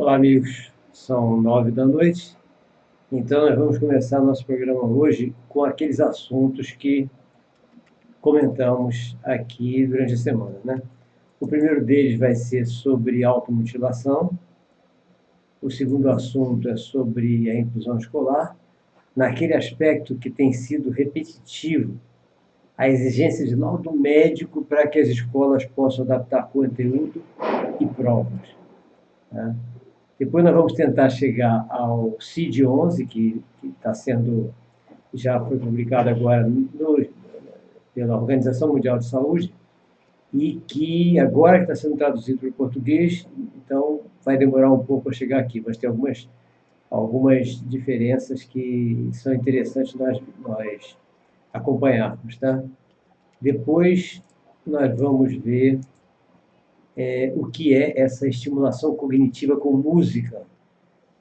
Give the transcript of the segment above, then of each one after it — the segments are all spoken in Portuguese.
Olá, amigos. São 9 da noite, então nós vamos começar nosso programa hoje com aqueles assuntos que comentamos aqui durante a semana, né? O primeiro deles vai ser sobre automutilação, o segundo assunto é sobre a inclusão escolar, naquele aspecto que tem sido repetitivo, a exigência de laudo médico para que as escolas possam adaptar conteúdo e provas, né? Depois nós vamos tentar chegar ao CID-11, que está sendo, já foi publicado agora pela Organização Mundial de Saúde, e que agora que está sendo traduzido para o português, então vai demorar um pouco a chegar aqui, mas tem algumas diferenças que são interessantes nós acompanharmos, tá? Depois nós vamos ver o que é essa estimulação cognitiva com música,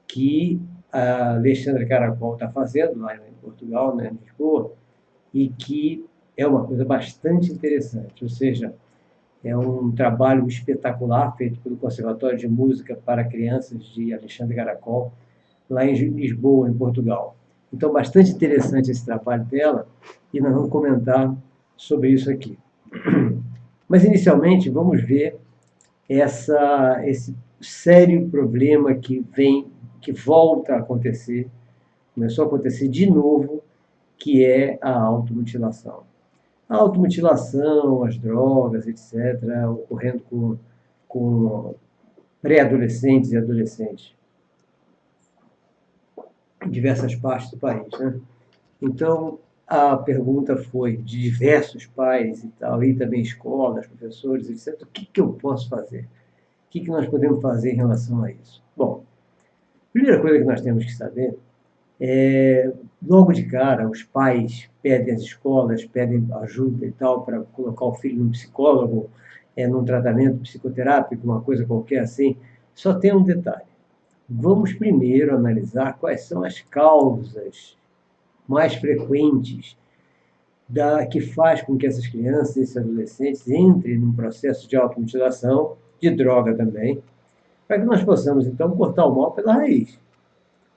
que a Alexandra Caracol está fazendo lá em Portugal, né, em Lisboa, e que é uma coisa bastante interessante. Ou seja, é um trabalho espetacular feito pelo Conservatório de Música para Crianças de Alexandre Caracol, lá em Lisboa, em Portugal. Então, bastante interessante esse trabalho dela, e nós vamos comentar sobre isso aqui. Mas, inicialmente, vamos ver esse sério problema que volta a acontecer, começou a acontecer de novo, que é a automutilação. A automutilação, as drogas, etc., ocorrendo com pré-adolescentes e adolescentes em diversas partes do país, né? Então, a pergunta foi de diversos pais e tal, e também escolas, professores, etc., o que eu posso fazer? O que nós podemos fazer em relação a isso? Bom, a primeira coisa que nós temos que saber é, logo de cara, os pais pedem às escolas, pedem ajuda e tal para colocar o filho num psicólogo, num tratamento psicoterápico, uma coisa qualquer assim. Só tem um detalhe. Vamos primeiro analisar quais são as causas mais frequentes que faz com que essas crianças e esses adolescentes entrem num processo de automutilação, de droga também, para que nós possamos, então, cortar o mal pela raiz.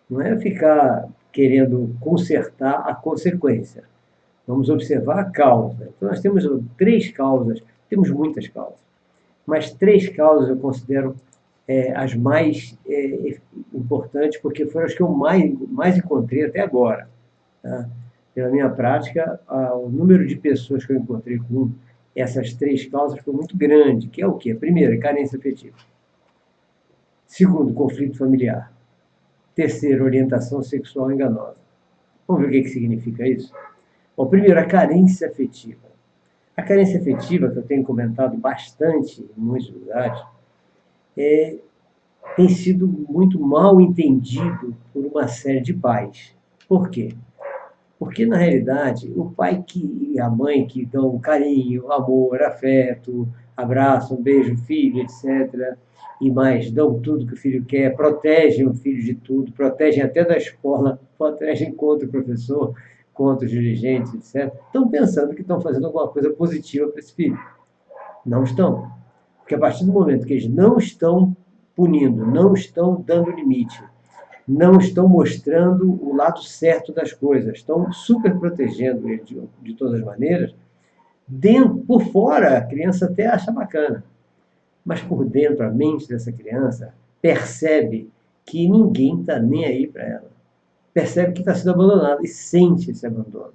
Não é ficar querendo consertar a consequência. Vamos observar a causa. Então, nós temos 3 causas, temos muitas causas, mas 3 causas eu considero as mais importantes, porque foram as que eu mais encontrei até agora. Tá? Pela minha prática, o número de pessoas que eu encontrei com essas 3 causas foi muito grande, que é o quê? Primeiro, carência afetiva. Segundo, conflito familiar. Terceiro, orientação sexual enganosa. Vamos ver o que significa isso? Bom, primeiro, a carência afetiva. A carência afetiva, que eu tenho comentado bastante em muitos lugares, tem sido muito mal entendido por uma série de pais. Por quê? Porque, na realidade, o pai e a mãe que dão carinho, amor, afeto, abraço, um beijo, filho, etc., e mais, dão tudo que o filho quer, protegem o filho de tudo, protegem até da escola, protegem contra o professor, contra os dirigentes, etc., estão pensando que estão fazendo alguma coisa positiva para esse filho. Não estão. Porque a partir do momento que eles não estão punindo, não estão dando limite, não estão mostrando o lado certo das coisas, estão super protegendo ele de todas as maneiras. Por fora, a criança até acha bacana, mas por dentro, a mente dessa criança percebe que ninguém está nem aí para ela. Percebe que está sendo abandonada e sente esse abandono.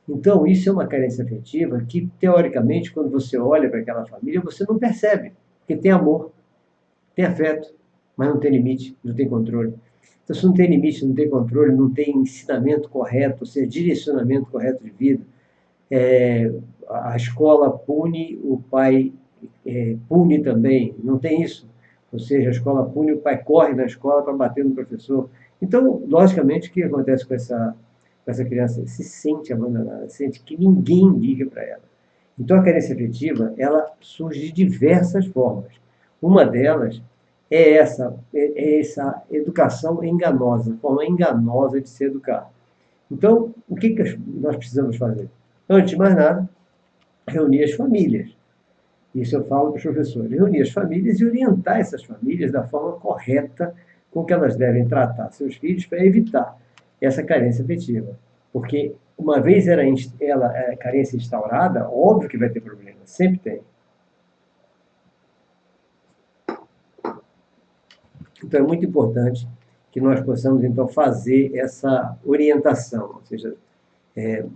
Então, isso é uma carência afetiva que, teoricamente, quando você olha para aquela família, você não percebe, porque tem amor, tem afeto, mas não tem limite, não tem controle. Então, se não tem limite, não tem controle, não tem ensinamento correto, ou seja, direcionamento correto de vida, a escola pune, o pai pune também, não tem isso. Ou seja, a escola pune, o pai corre na escola para bater no professor. Então, logicamente, o que acontece com essa criança? Se sente abandonada, sente que ninguém liga para ela. Então, a carência afetiva, ela surge de diversas formas. Uma delas é essa educação enganosa, forma enganosa de se educar. Então, o que nós precisamos fazer? Antes de mais nada, reunir as famílias. Isso eu falo para os professores, reunir as famílias e orientar essas famílias da forma correta com que elas devem tratar seus filhos para evitar essa carência afetiva. Porque uma vez a carência instaurada, óbvio que vai ter problema, sempre tem. Então é muito importante que nós possamos então fazer essa orientação, ou seja,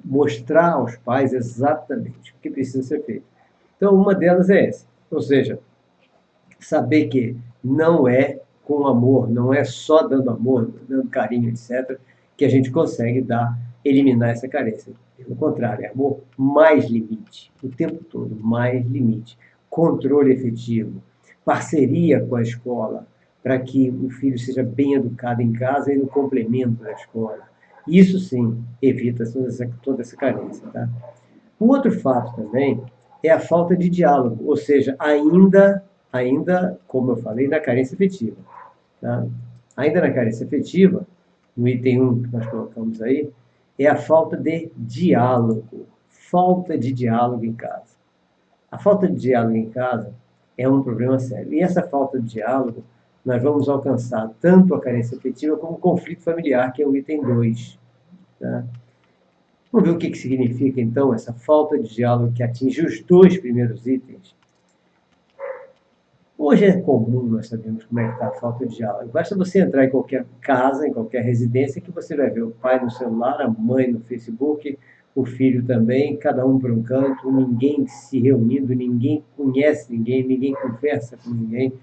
mostrar aos pais exatamente o que precisa ser feito. Então uma delas é essa, ou seja, saber que não é com amor, não é só dando amor, dando carinho, etc., que a gente consegue eliminar essa carência. Pelo contrário, é amor mais limite, o tempo todo, mais limite. Controle efetivo, parceria com a escola, para que o filho seja bem educado em casa e no complemento da escola. Isso sim evita toda essa carência. Tá? Um outro fato também é a falta de diálogo, ou seja, ainda como eu falei, na carência afetiva. Tá? Ainda na carência afetiva, no item 1 que nós colocamos aí, é a falta de diálogo. Falta de diálogo em casa. A falta de diálogo em casa é um problema sério. E essa falta de diálogo, nós vamos alcançar tanto a carência afetiva como o conflito familiar, que é o item 2. Tá? Vamos ver o que significa, então, essa falta de diálogo que atinge os dois primeiros itens. Hoje é comum nós sabemos como é que está a falta de diálogo. Basta você entrar em qualquer casa, em qualquer residência, que você vai ver o pai no celular, a mãe no Facebook, o filho também, cada um por um canto, ninguém se reunindo, ninguém conhece ninguém, ninguém conversa com ninguém.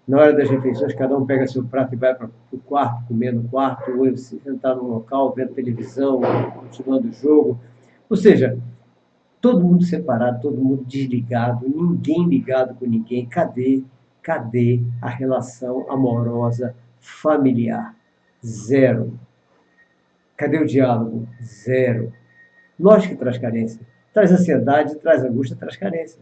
Na hora das refeições, cada um pega seu prato e vai para o quarto, comer no quarto, ou se sentar num local, vendo televisão, continuando o jogo. Ou seja, todo mundo separado, todo mundo desligado, ninguém ligado com ninguém. Cadê a relação amorosa familiar? Zero. Cadê o diálogo? Zero. Lógico que traz carência. Traz ansiedade, traz angústia, traz carência.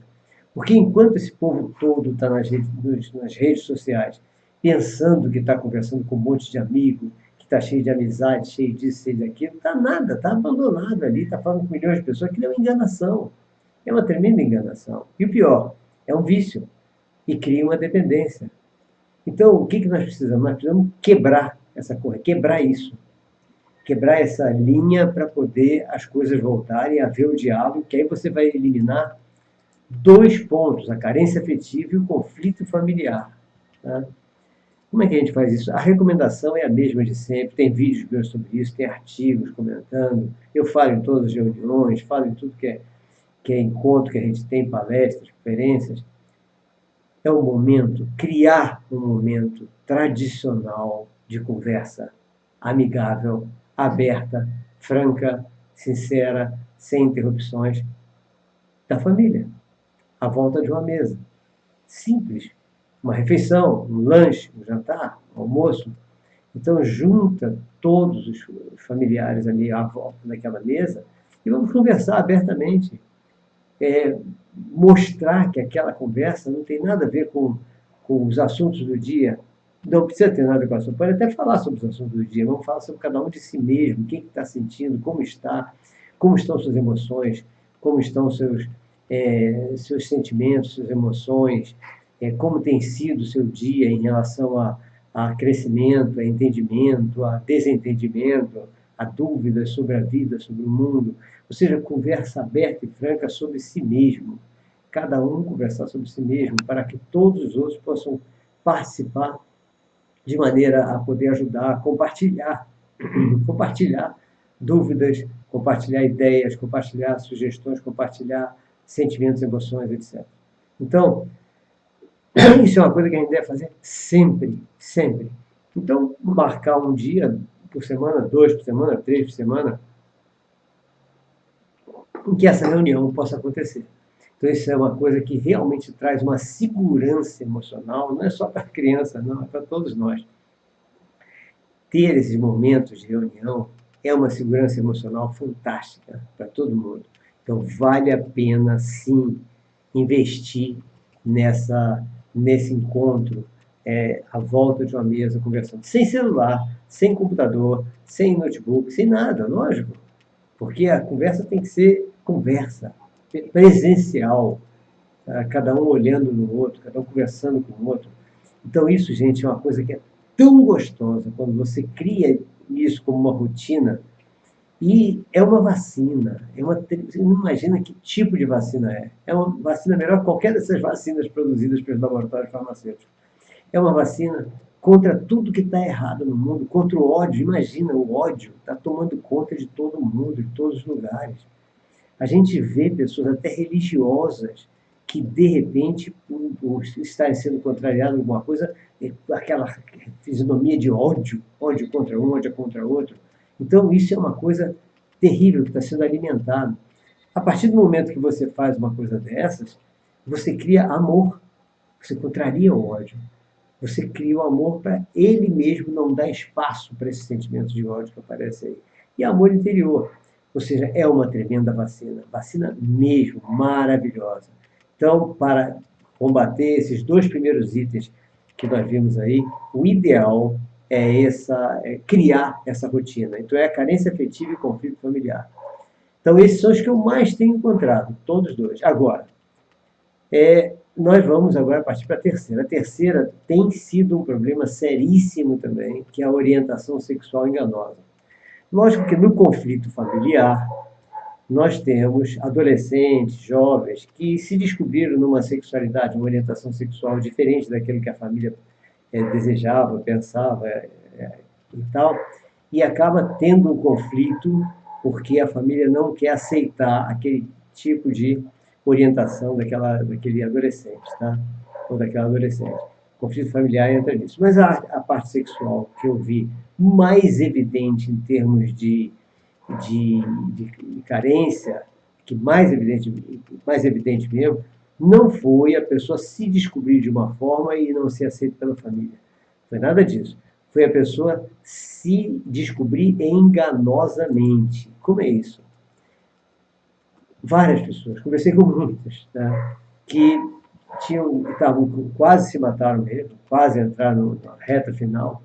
Porque enquanto esse povo todo está nas redes sociais, pensando que está conversando com um monte de amigo, que está cheio de amizade, cheio disso, cheio daquilo, está nada, está abandonado ali, está falando com milhões de pessoas, aquilo é uma enganação. É uma tremenda enganação. E o pior, é um vício. E cria uma dependência. Então, o que nós precisamos? Nós precisamos quebrar essa coisa, quebrar isso. Quebrar essa linha para poder as coisas voltarem a ver o diálogo, que aí você vai eliminar dois pontos, a carência afetiva e o conflito familiar. Tá? Como é que a gente faz isso? A recomendação é a mesma de sempre, tem vídeos meus sobre isso, tem artigos comentando, eu falo em todas as reuniões, falo em tudo que é encontro que a gente tem, palestras, conferências. É um momento, criar um momento tradicional de conversa amigável, aberta, franca, sincera, sem interrupções, da família, à volta de uma mesa. Simples. Uma refeição, um lanche, um jantar, um almoço. Então, junta todos os familiares ali à volta daquela mesa e vamos conversar abertamente. Mostrar que aquela conversa não tem nada a ver com os assuntos do dia. Não precisa ter nada a ver com o assunto. Pode até falar sobre os assuntos do dia. Vamos falar sobre cada um de si mesmo, o que está sentindo, como estão suas emoções, como estão seus sentimentos, suas emoções, como tem sido o seu dia em relação a crescimento, a entendimento, a desentendimento, a dúvidas sobre a vida, sobre o mundo. Ou seja, conversa aberta e franca sobre si mesmo. Cada um conversar sobre si mesmo, para que todos os outros possam participar de maneira a poder ajudar, a compartilhar dúvidas, compartilhar ideias, compartilhar sugestões, compartilhar sentimentos, emoções, etc. Então, isso é uma coisa que a gente deve fazer sempre, sempre. Então, marcar um dia por semana, 2 por semana, 3 por semana, em que essa reunião possa acontecer. Então, isso é uma coisa que realmente traz uma segurança emocional, não é só para a criança, não, é para todos nós. Ter esses momentos de reunião é uma segurança emocional fantástica para todo mundo. Então, vale a pena, sim, investir nesse encontro, à volta de uma mesa, conversando. Sem celular, sem computador, sem notebook, sem nada, lógico. Porque a conversa tem que ser conversa, presencial. cada um olhando no outro, cada um conversando com o outro. Então, isso, gente, é uma coisa que é tão gostosa quando você cria isso como uma rotina. E é uma vacina. Você não imagina que tipo de vacina é. É uma vacina melhor que qualquer dessas vacinas produzidas pelos laboratórios farmacêuticos. É uma vacina contra tudo que está errado no mundo, contra o ódio. Imagina, o ódio está tomando conta de todo mundo, de todos os lugares. A gente vê pessoas até religiosas que, de repente, por estarem sendo contrariadas em alguma coisa, aquela fisionomia de ódio, ódio contra um, ódio contra outro. Então, isso é uma coisa terrível que está sendo alimentada. A partir do momento que você faz uma coisa dessas, você cria amor, você contraria o ódio. Você cria o amor para ele mesmo não dar espaço para esse sentimento de ódio que aparece aí. E amor interior. Ou seja, é uma tremenda vacina. Vacina mesmo, maravilhosa. Então, para combater esses dois primeiros itens que nós vimos aí, o ideal é criar essa rotina. Então, é a carência afetiva e conflito familiar. Então, esses são os que eu mais tenho encontrado, todos dois. Agora, nós vamos agora partir para a terceira. A terceira tem sido um problema seríssimo também, que é a orientação sexual enganosa. Lógico que no conflito familiar, nós temos adolescentes, jovens, que se descobriram numa sexualidade, uma orientação sexual diferente daquilo que a família desejava, pensava e tal, e acaba tendo um conflito porque a família não quer aceitar aquele tipo de orientação daquele adolescente, tá? Ou daquela adolescente. O conflito familiar entra nisso. Mas a parte sexual que eu vi mais evidente em termos de carência, que mais evidente mesmo, não foi a pessoa se descobrir de uma forma e não ser aceita pela família. Não foi nada disso. Foi a pessoa se descobrir enganosamente. Como é isso? Várias pessoas, conversei com muitas, tá? Que estavam quase se mataram mesmo, quase entraram na reta final,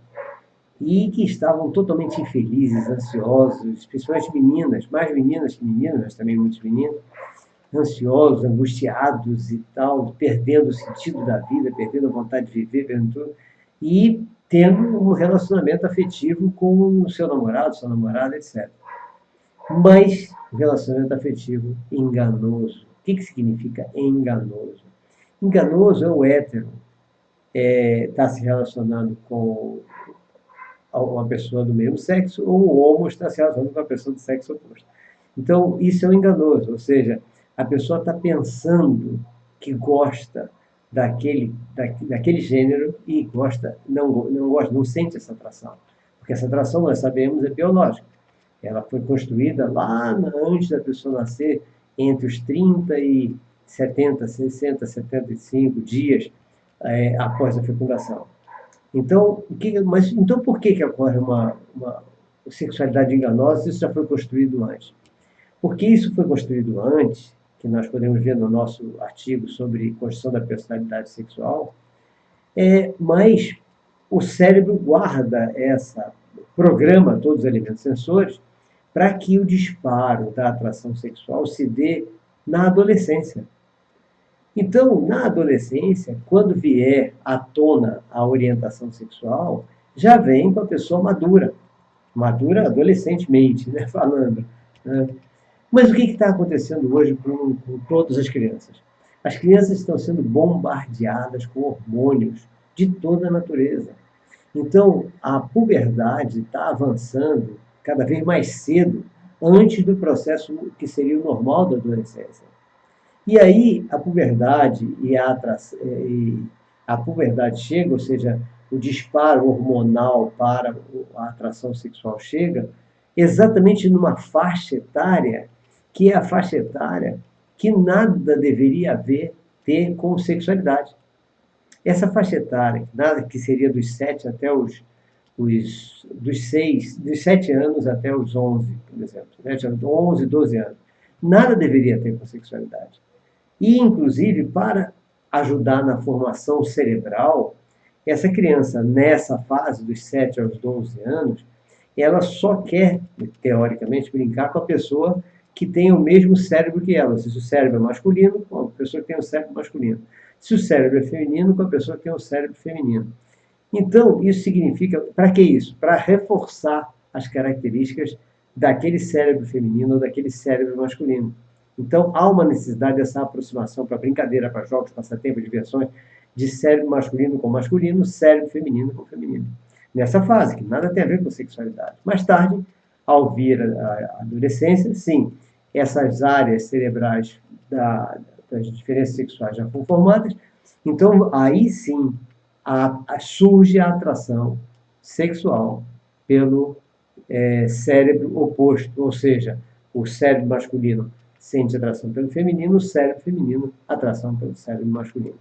e que estavam totalmente infelizes, ansiosos, principalmente meninas, mais meninas que meninas, mas também muitos meninos, ansiosos, angustiados e tal, perdendo o sentido da vida, perdendo a vontade de viver, perdendo tudo, e tendo um relacionamento afetivo com o seu namorado, sua namorada, etc. Mas o relacionamento afetivo enganoso. O que significa enganoso? Enganoso é o hétero está se relacionando com uma pessoa do mesmo sexo, ou o homo está se relacionando com a pessoa do sexo oposto. Então, isso é um enganoso, ou seja, a pessoa está pensando que gosta daquele gênero e não sente essa atração. Porque essa atração, nós sabemos, é biológica. Ela foi construída lá antes da pessoa nascer, entre os 30 e 70, 60, 75 dias após a fecundação. Então, então por que ocorre uma sexualidade enganosa? Isso já foi construído antes. Porque isso foi construído antes, que nós podemos ver no nosso artigo sobre construção da personalidade sexual, mas o cérebro guarda programa todos os elementos sensores para que o disparo da atração sexual se dê na adolescência. Então, na adolescência, quando vier à tona a orientação sexual, já vem com a pessoa madura, madura adolescentemente, né, falando. Né? Mas o que está acontecendo hoje com todas as crianças? As crianças estão sendo bombardeadas com hormônios de toda a natureza. Então, a puberdade está avançando cada vez mais cedo, antes do processo que seria o normal da adolescência. E aí a puberdade a puberdade chega, ou seja, o disparo hormonal para a atração sexual chega, exatamente numa faixa etária, que é a faixa etária que nada deveria ter com sexualidade. Essa faixa etária, nada que seria dos 7 até dos 7 anos até os 11, por exemplo, 11, 12 anos, nada deveria ter com sexualidade. E, inclusive, para ajudar na formação cerebral, essa criança, nessa fase dos 7 aos 12 anos, ela só quer, teoricamente, brincar com a pessoa que tenha o mesmo cérebro que ela. Se o cérebro é masculino, com a pessoa que tem o cérebro masculino. Se o cérebro é feminino, com a pessoa que tem o cérebro feminino. Então, isso significa, para que isso? Para reforçar as características daquele cérebro feminino ou daquele cérebro masculino. Então, há uma necessidade dessa aproximação para brincadeira, para jogos, passatempos, diversões, de cérebro masculino com masculino, cérebro feminino com feminino. Nessa fase, que nada tem a ver com sexualidade. Mais tarde, ao vir a adolescência, sim, essas áreas cerebrais das diferenças sexuais já foram formadas, então aí sim surge a atração sexual pelo cérebro oposto, ou seja, o cérebro masculino sente atração pelo feminino, o cérebro feminino atração pelo cérebro masculino.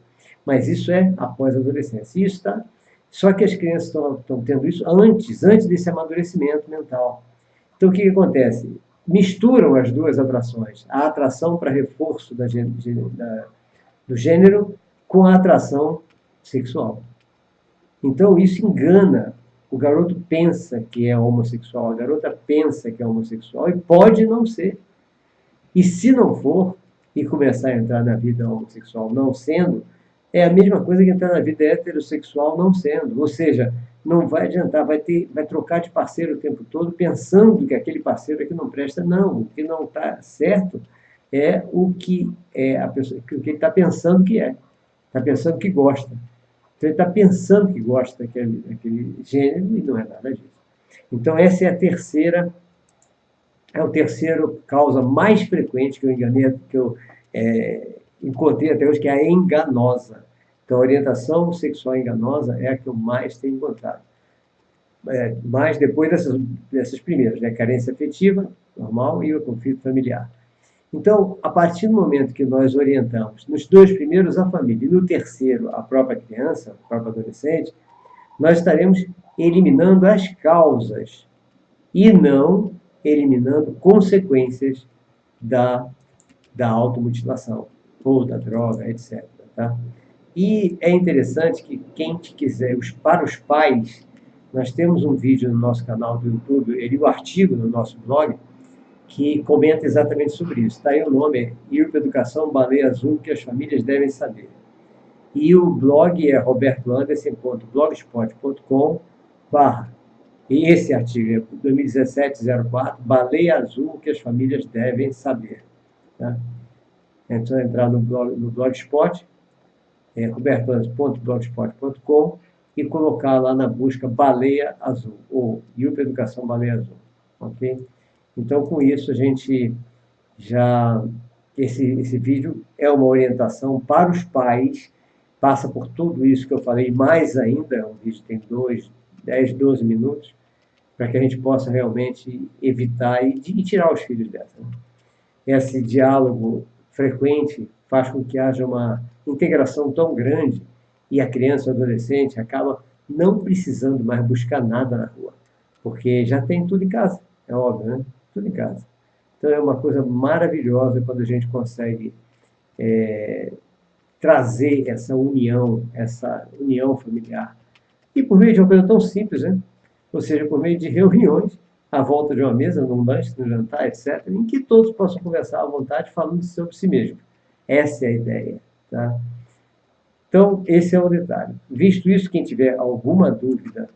Mas isso é após a adolescência. Isso tá, só que as crianças estão tendo isso antes desse amadurecimento mental. Então, o que acontece? Misturam as duas atrações, a atração para reforço do gênero com a atração sexual. Então, isso engana. O garoto pensa que é homossexual, a garota pensa que é homossexual e pode não ser. E se não for, e começar a entrar na vida homossexual não sendo, é a mesma coisa que entrar na vida heterossexual não sendo. Ou seja, não vai adiantar, vai trocar de parceiro o tempo todo pensando que aquele parceiro aqui não presta. Não, o que não está certo é o que a pessoa, o que ele está pensando que é. Está pensando que gosta. Então ele está pensando que gosta daquele gênero e não é nada disso. Então essa é o terceiro causa mais frequente que eu encontrei até hoje, que é a enganosa. Então, a orientação sexual enganosa é a que eu mais tenho encontrado. Mas depois dessas primeiras, né? Carência afetiva, normal, e o conflito familiar. Então, a partir do momento que nós orientamos, nos dois primeiros a família e no terceiro a própria criança, a própria adolescente, nós estaremos eliminando as causas e não eliminando consequências da automutilação ou da droga, etc. Tá? E é interessante que quem quiser, para os pais, nós temos um vídeo no nosso canal do YouTube, o artigo no nosso blog, que comenta exatamente sobre isso. Está aí o nome, é IRP Educação Baleia Azul, que as famílias devem saber. E o blog é robertoanderson.blogspot.com/. E esse artigo é 2017-04, Baleia Azul, que as famílias devem saber. Tá? É só entrar no Blogspot, robertoanderson.blogspot.com, e colocar lá na busca Baleia Azul, ou IUP Educação Baleia Azul. Ok? Então, com isso, a gente já... Esse vídeo é uma orientação para os pais, passa por tudo isso que eu falei, mais ainda, o vídeo tem 10, 12 minutos, para que a gente possa realmente evitar e tirar os filhos dessa. Né? Esse diálogo frequente faz com que haja uma integração tão grande e a criança ou adolescente acaba não precisando mais buscar nada na rua, porque já tem tudo em casa, é óbvio, né? Tudo em casa. Então é uma coisa maravilhosa quando a gente consegue trazer essa união familiar. E por meio de uma coisa tão simples, né? Ou seja, por meio de reuniões à volta de uma mesa, num lanche, num jantar, etc., em que todos possam conversar à vontade falando sobre si mesmo. Essa é a ideia. Tá? Então, esse é o detalhe. Visto isso, quem tiver alguma dúvida,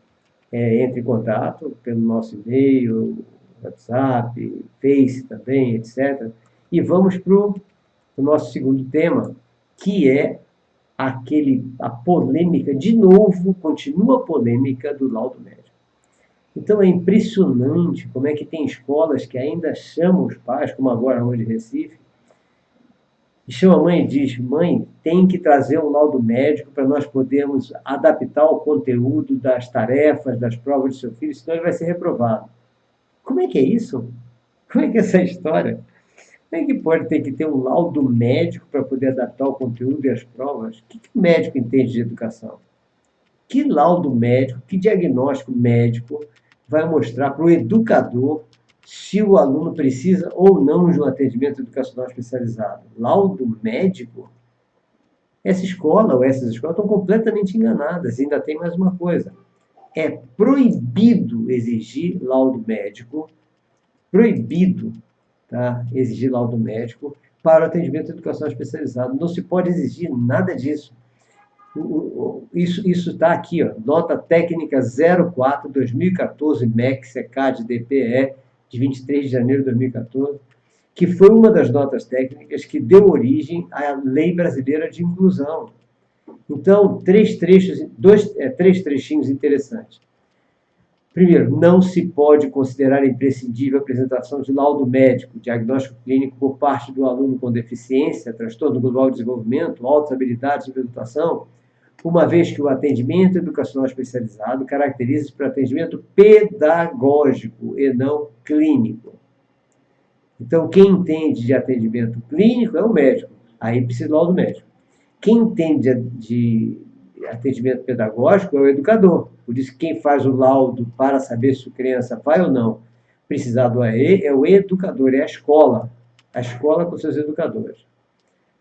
entre em contato pelo nosso e-mail, WhatsApp, Face também, etc. E vamos para o nosso segundo tema, que é a polêmica, de novo, continua a polêmica do laudo médico. Então é impressionante como é que tem escolas que ainda chamam os pais, como agora hoje em Recife, e chama a mãe e diz: mãe, tem que trazer um laudo médico para nós podermos adaptar o conteúdo das tarefas, das provas do seu filho, senão ele vai ser reprovado. Como é que é isso? Como é que é essa história? Como é que pode ter que ter um laudo médico para poder adaptar o conteúdo e as provas? O que o médico entende de educação? Que laudo médico, que diagnóstico médico vai mostrar para o educador se o aluno precisa ou não de um atendimento educacional especializado? Laudo médico? Essa escola ou essas escolas estão completamente enganadas. E ainda tem mais uma coisa. É proibido exigir laudo médico, proibido, tá? Exigir laudo médico para o atendimento educacional especializado. Não se pode exigir nada disso. Isso está aqui, ó, nota técnica 04/2014, MEC, SECAD, DPE, de 23 de janeiro de 2014, que foi uma das notas técnicas que deu origem à Lei Brasileira de Inclusão. Então, três trechinhos interessantes. Primeiro, não se pode considerar imprescindível a apresentação de laudo médico, diagnóstico clínico por parte do aluno com deficiência, transtorno global de desenvolvimento, altas habilidades de educação, uma vez que o atendimento educacional especializado caracteriza-se por atendimento pedagógico e não clínico. Então, quem entende de atendimento clínico é o médico, aí precisa do laudo médico. Quem entende de atendimento pedagógico é o educador. Por isso, quem faz o laudo para saber se a criança vai ou não precisar do AE é o educador, é a escola com seus educadores.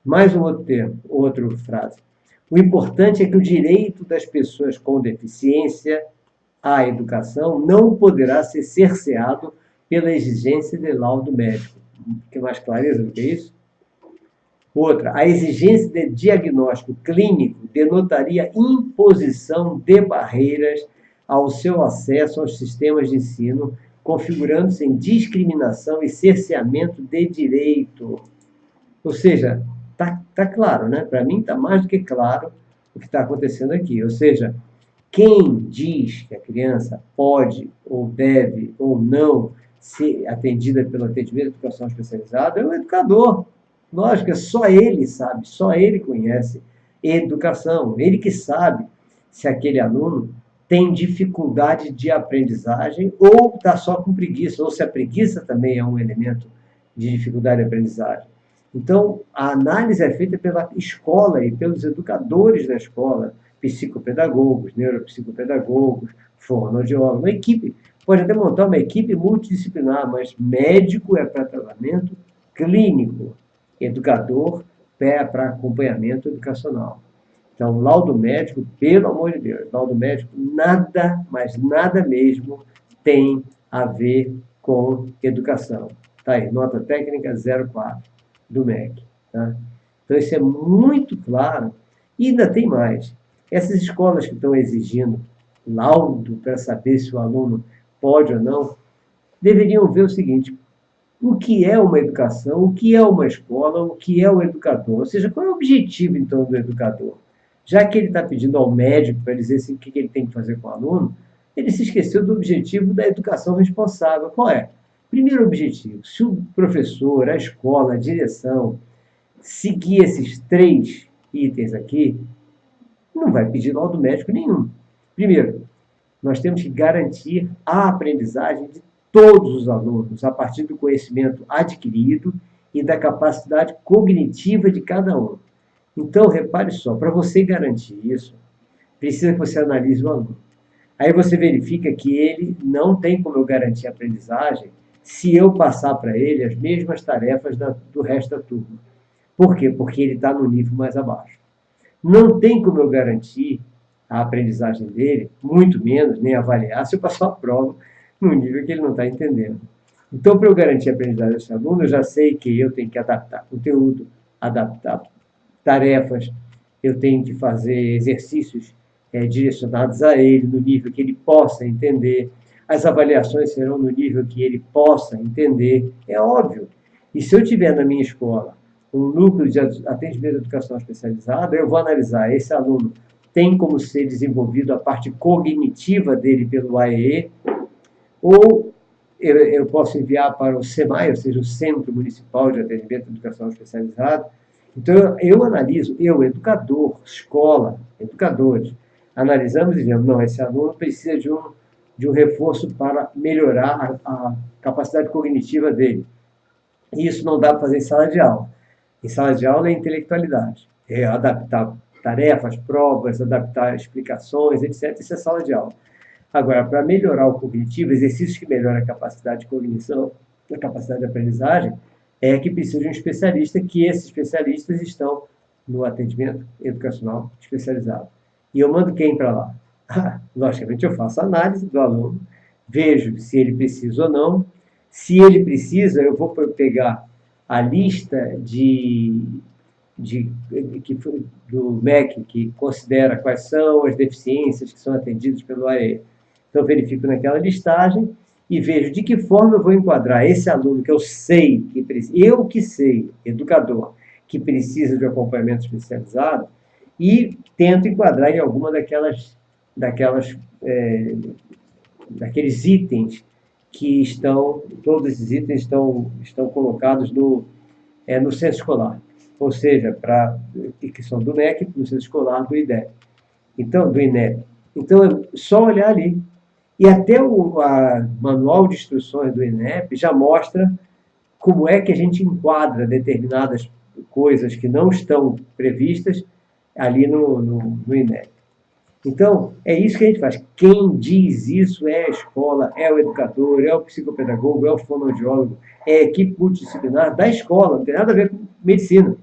Mais um outro termo, outra frase. O importante é que o direito das pessoas com deficiência à educação não poderá ser cerceado pela exigência de laudo médico. Quer mais clareza do que isso? Outra, a exigência de diagnóstico clínico denotaria imposição de barreiras ao seu acesso aos sistemas de ensino, configurando-se em discriminação e cerceamento de direito. Ou seja, tá claro, né? Para mim está mais do que claro o que está acontecendo aqui. Ou seja, quem diz que a criança pode ou deve ou não ser atendida pelo atendimento de educação especializada é o educador. Lógico, é só ele sabe, só ele conhece educação. Ele que sabe se aquele aluno tem dificuldade de aprendizagem ou está só com preguiça, ou se a preguiça também é um elemento de dificuldade de aprendizagem. Então, a análise é feita pela escola e pelos educadores da escola, psicopedagogos, neuropsicopedagogos, fonoaudiólogos, uma equipe. Pode até montar uma equipe multidisciplinar, mas médico é para tratamento clínico, educador é para acompanhamento educacional. Então, laudo médico, pelo amor de Deus, laudo médico nada, mas nada mesmo tem a ver com educação. Tá aí, nota técnica 04 do MEC. Tá? Então, isso é muito claro. E ainda tem mais. Essas escolas que estão exigindo laudo para saber se o aluno pode ou não, deveriam ver o seguinte: o que é uma educação, o que é uma escola, o que é o educador. Ou seja, qual é o objetivo, então, do educador? Já que ele está pedindo ao médico para dizer assim, o que ele tem que fazer com o aluno, ele se esqueceu do objetivo da educação responsável. Qual é? Primeiro objetivo, se o professor, a escola, a direção seguir esses três itens aqui, não vai pedir laudo médico nenhum. Primeiro, nós temos que garantir a aprendizagem de todos os alunos, a partir do conhecimento adquirido e da capacidade cognitiva de cada um. Então, repare só, para você garantir isso, precisa que você analise o aluno. Aí você verifica que ele não tem como eu garantir a aprendizagem se eu passar para ele as mesmas tarefas do resto da turma. Por quê? Porque ele está no nível mais abaixo. Não tem como eu garantir a aprendizagem dele, muito menos, nem avaliar, se eu passar a prova no nível que ele não está entendendo. Então, para eu garantir a aprendizagem desse aluno, eu já sei que eu tenho que adaptar conteúdo, adaptar tarefas, eu tenho que fazer exercícios direcionados a ele, no nível que ele possa entender. As avaliações serão no nível que ele possa entender, é óbvio. E se eu tiver na minha escola um núcleo de atendimento à educação especializada, eu vou analisar esse aluno tem como ser desenvolvido a parte cognitiva dele pelo AEE, ou eu posso enviar para o SEMAI, ou seja, o Centro Municipal de Atendimento à Educação Especializada. Então, eu analiso, educador, escola, educadores, analisamos e dizemos, não, esse aluno precisa de um reforço para melhorar a capacidade cognitiva dele. E isso não dá para fazer em sala de aula. Em sala de aula é intelectualidade, é adaptar tarefas, provas, adaptar explicações, etc. Isso é sala de aula. Agora, para melhorar o cognitivo, exercícios que melhoram a capacidade de cognição, a capacidade de aprendizagem, é que precisa de um especialista, que esses especialistas estão no atendimento educacional especializado. E eu mando quem para lá? Logicamente, eu faço análise do aluno, vejo se ele precisa ou não. Se ele precisa, eu vou pegar a lista do MEC, que considera quais são as deficiências que são atendidas pelo AE. Então, verifico naquela listagem e vejo de que forma eu vou enquadrar esse aluno que eu sei, eu que sei, educador, que precisa de acompanhamento especializado, e tento enquadrar em alguma daqueles itens que todos esses itens estão colocados no centro escolar, ou seja, que são do MEC, no centro escolar do IDEP, então, do INEP. Então, é só olhar ali. E até o manual de instruções do INEP já mostra como é que a gente enquadra determinadas coisas que não estão previstas ali no INEP. Então, é isso que a gente faz. Quem diz isso é a escola, é o educador, é o psicopedagogo, é o fonoaudiólogo, é a equipe multidisciplinar da escola, não tem nada a ver com medicina.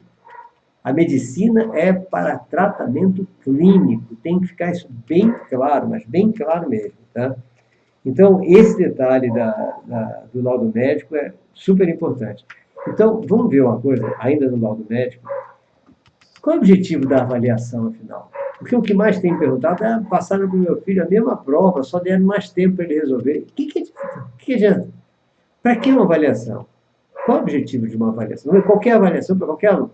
A medicina é para tratamento clínico, tem que ficar isso bem claro, mas bem claro mesmo. Tá? Então, esse detalhe do laudo médico é super importante. Então, vamos ver uma coisa, ainda no laudo médico. Qual é o objetivo da avaliação, afinal? Porque o que mais tem perguntado é: passaram para o meu filho a mesma prova, só deram mais tempo para ele resolver. O que adianta? Para que uma avaliação? Qual é o objetivo de uma avaliação? Qualquer avaliação para qualquer aluno.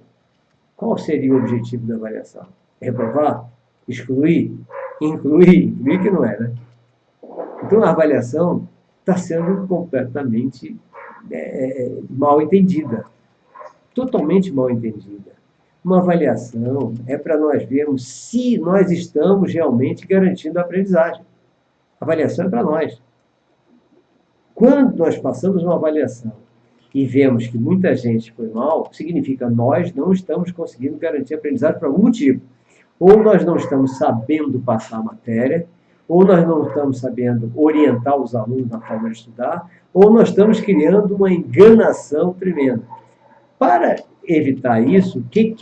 Qual seria o objetivo da avaliação? Reprovar? Excluir? Incluir? Incluir que não é, né? Então, a avaliação está sendo completamente mal entendida. Totalmente mal entendida. Uma avaliação é para nós vermos se nós estamos realmente garantindo a aprendizagem. A avaliação é para nós. Quando nós passamos uma avaliação e vemos que muita gente foi mal, significa que nós não estamos conseguindo garantir a aprendizagem por algum motivo. Ou nós não estamos sabendo passar a matéria, ou nós não estamos sabendo orientar os alunos na forma de estudar, ou nós estamos criando uma enganação tremenda. Para evitar isso, o que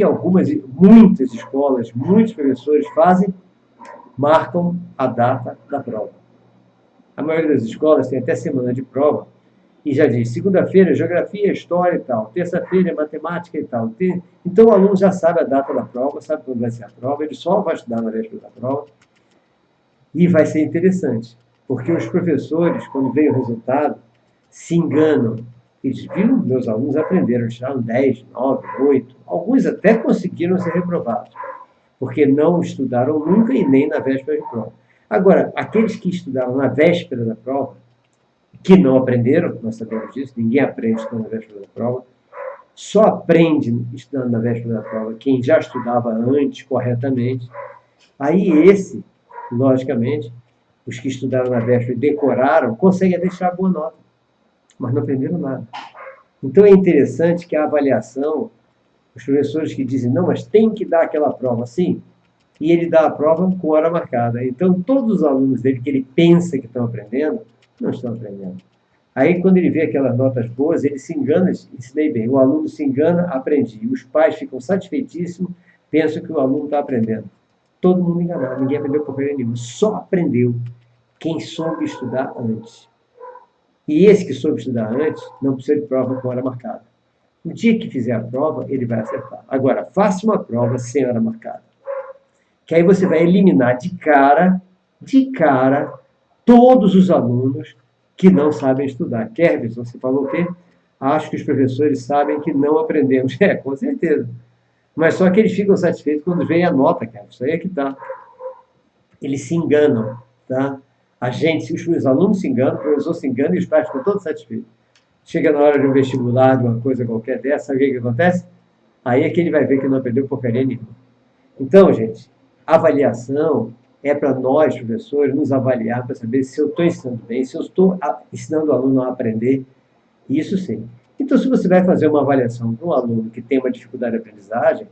muitas escolas, muitos professores fazem? Marcam a data da prova. A maioria das escolas tem até semana de prova e já diz: segunda-feira, geografia, história e tal, terça-feira, matemática e tal. Então, o aluno já sabe a data da prova, sabe quando vai ser a prova, ele só vai estudar na véspera da prova. E vai ser interessante, porque os professores, quando vem o resultado, se enganam. Eles viram, meus alunos aprenderam, tiraram 10, 9, 8, alguns até conseguiram ser reprovados, porque não estudaram nunca e nem na véspera de prova. Agora, aqueles que estudaram na véspera da prova, que não aprenderam, nós sabemos disso, ninguém aprende estudando na véspera da prova, só aprende estudando na véspera da prova quem já estudava antes, corretamente. Aí logicamente, os que estudaram na véspera e decoraram, conseguem deixar boa nota, mas não aprenderam nada. Então é interessante que a avaliação, os professores que dizem: não, mas tem que dar aquela prova assim, e ele dá a prova com hora marcada. Então todos os alunos dele que ele pensa que estão aprendendo, não estão aprendendo. Aí quando ele vê aquelas notas boas, ele se engana, ensinei bem, o aluno se engana, aprendi. Os pais ficam satisfeitíssimos, pensam que o aluno está aprendendo. Todo mundo enganado, ninguém aprendeu porcaria nenhuma, só aprendeu quem soube estudar antes. E esse que soube estudar antes não precisa de prova com hora marcada. No dia que fizer a prova, ele vai acertar. Agora, faça uma prova sem hora marcada. Que aí você vai eliminar de cara, todos os alunos que não sabem estudar. Kervis, você falou o quê? Acho que os professores sabem que não aprendemos. Com certeza. Mas só que eles ficam satisfeitos quando vem a nota, cara. Isso aí é que tá. Eles se enganam, tá? Os alunos se enganam, o professor se engana e os pais ficam todos satisfeitos. Chega na hora de um vestibular, de uma coisa qualquer dessa, sabe o que acontece? Aí é que ele vai ver que não aprendeu porcaria nenhuma. Então, gente, avaliação é para nós, professores, nos avaliar para saber se eu estou ensinando bem, se eu estou ensinando o aluno a aprender. Isso sim. Então, se você vai fazer uma avaliação para um aluno que tem uma dificuldade de aprendizagem,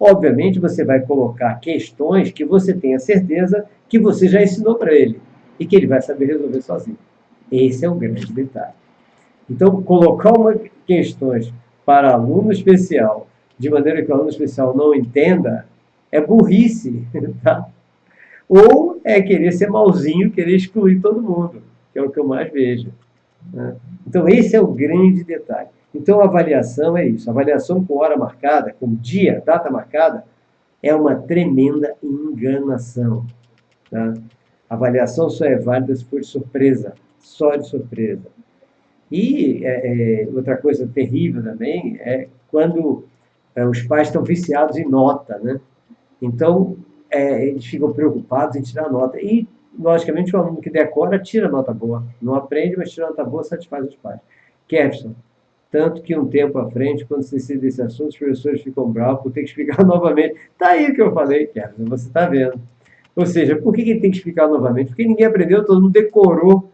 obviamente você vai colocar questões que você tenha certeza que você já ensinou para ele e que ele vai saber resolver sozinho. Esse é o grande detalhe. Então, colocar questões para aluno especial, de maneira que o aluno especial não entenda, é burrice, tá? Ou é querer ser malzinho, querer excluir todo mundo, que é o que eu mais vejo. né? Então, esse é o grande detalhe. Então, a avaliação é isso. A avaliação com hora marcada, com dia, data marcada, é uma tremenda enganação. Tá? A avaliação só é válida se for de surpresa, só de surpresa. E outra coisa terrível também é quando os pais estão viciados em nota, né? Então, eles ficam preocupados em tirar nota. E, logicamente, o aluno que decora tira nota boa. Não aprende, mas tira nota boa, satisfaz os pais. Kevson, tanto que um tempo à frente, quando se decide desse assunto, os professores ficam bravos por ter que explicar novamente. Está aí o que eu falei, Kevson, você está vendo. Ou seja, por que ele tem que explicar novamente? Porque ninguém aprendeu, todo mundo decorou.